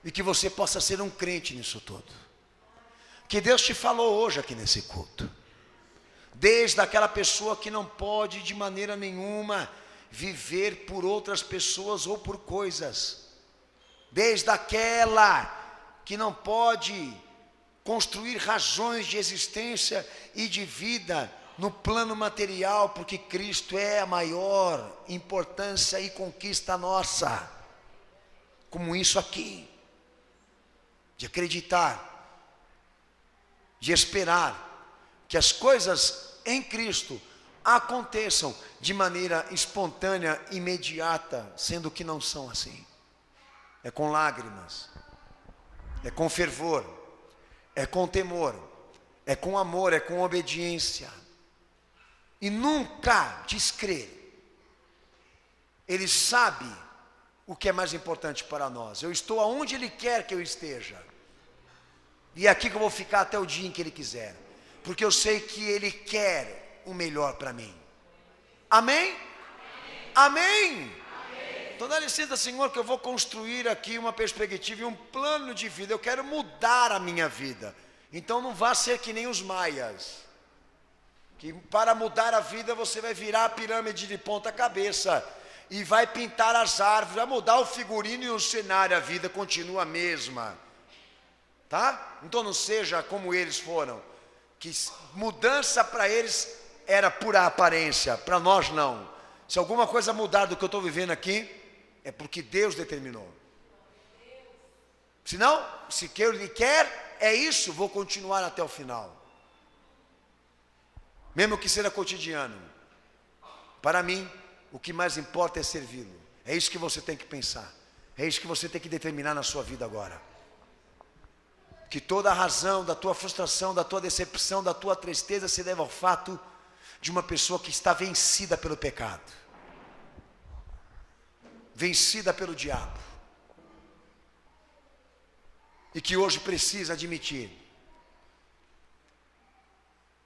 E que você possa ser um crente nisso tudo. Que Deus te falou hoje aqui nesse culto. Desde aquela pessoa que não pode de maneira nenhuma viver por outras pessoas ou por coisas. Desde aquela que não pode construir razões de existência e de vida no plano material, porque Cristo é a maior importância e conquista nossa. Como isso aqui. De acreditar, de esperar que as coisas em Cristo aconteçam de maneira espontânea, imediata, sendo que não são assim. É com lágrimas, é com fervor, é com temor, é com amor, é com obediência. E nunca descrer. Ele sabe o que é mais importante para nós. Eu estou aonde Ele quer que eu esteja. E é aqui que eu vou ficar até o dia em que Ele quiser. Porque eu sei que Ele quer o melhor para mim. Amém? Amém? Então dá licença, Senhor, que eu vou construir aqui uma perspectiva e um plano de vida. Eu quero mudar a minha vida. Então não vá ser que nem os maias. Que para mudar a vida você vai virar a pirâmide de ponta cabeça. E vai pintar as árvores, vai mudar o figurino e o cenário. A vida continua a mesma. Tá? Então não seja como eles foram. Que mudança para eles era pura aparência, para nós não. Se alguma coisa mudar do que eu estou vivendo aqui, é porque Deus determinou. Se não, se que Ele quer, é isso, vou continuar até o final. Mesmo que seja cotidiano. Para mim, o que mais importa é servi-lo. É isso que você tem que pensar. É isso que você tem que determinar na sua vida agora. Que toda a razão da tua frustração, da tua decepção, da tua tristeza se deve ao fato de uma pessoa que está vencida pelo pecado. Vencida pelo diabo. E que hoje precisa admitir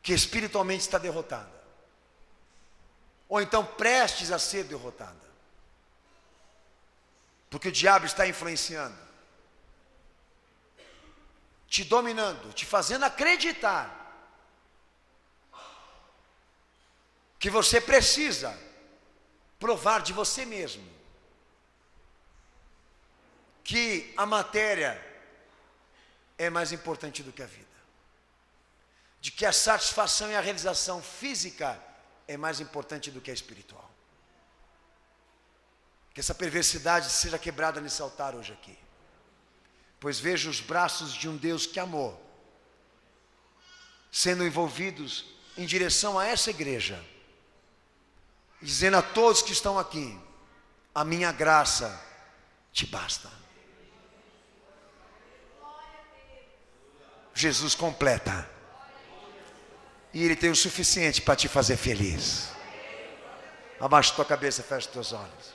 que espiritualmente está derrotada. Ou então prestes a ser derrotada. Porque o diabo está influenciando. Te dominando, te fazendo acreditar que você precisa provar de você mesmo que a matéria é mais importante do que a vida. De que a satisfação e a realização física é mais importante do que a espiritual. Que essa perversidade seja quebrada nesse altar hoje aqui. Pois vejo os braços de um Deus que amou, sendo envolvidos em direção a essa igreja, dizendo a todos que estão aqui, a minha graça te basta. Jesus completa. E Ele tem o suficiente para te fazer feliz. Abaixa tua cabeça, fecha teus olhos.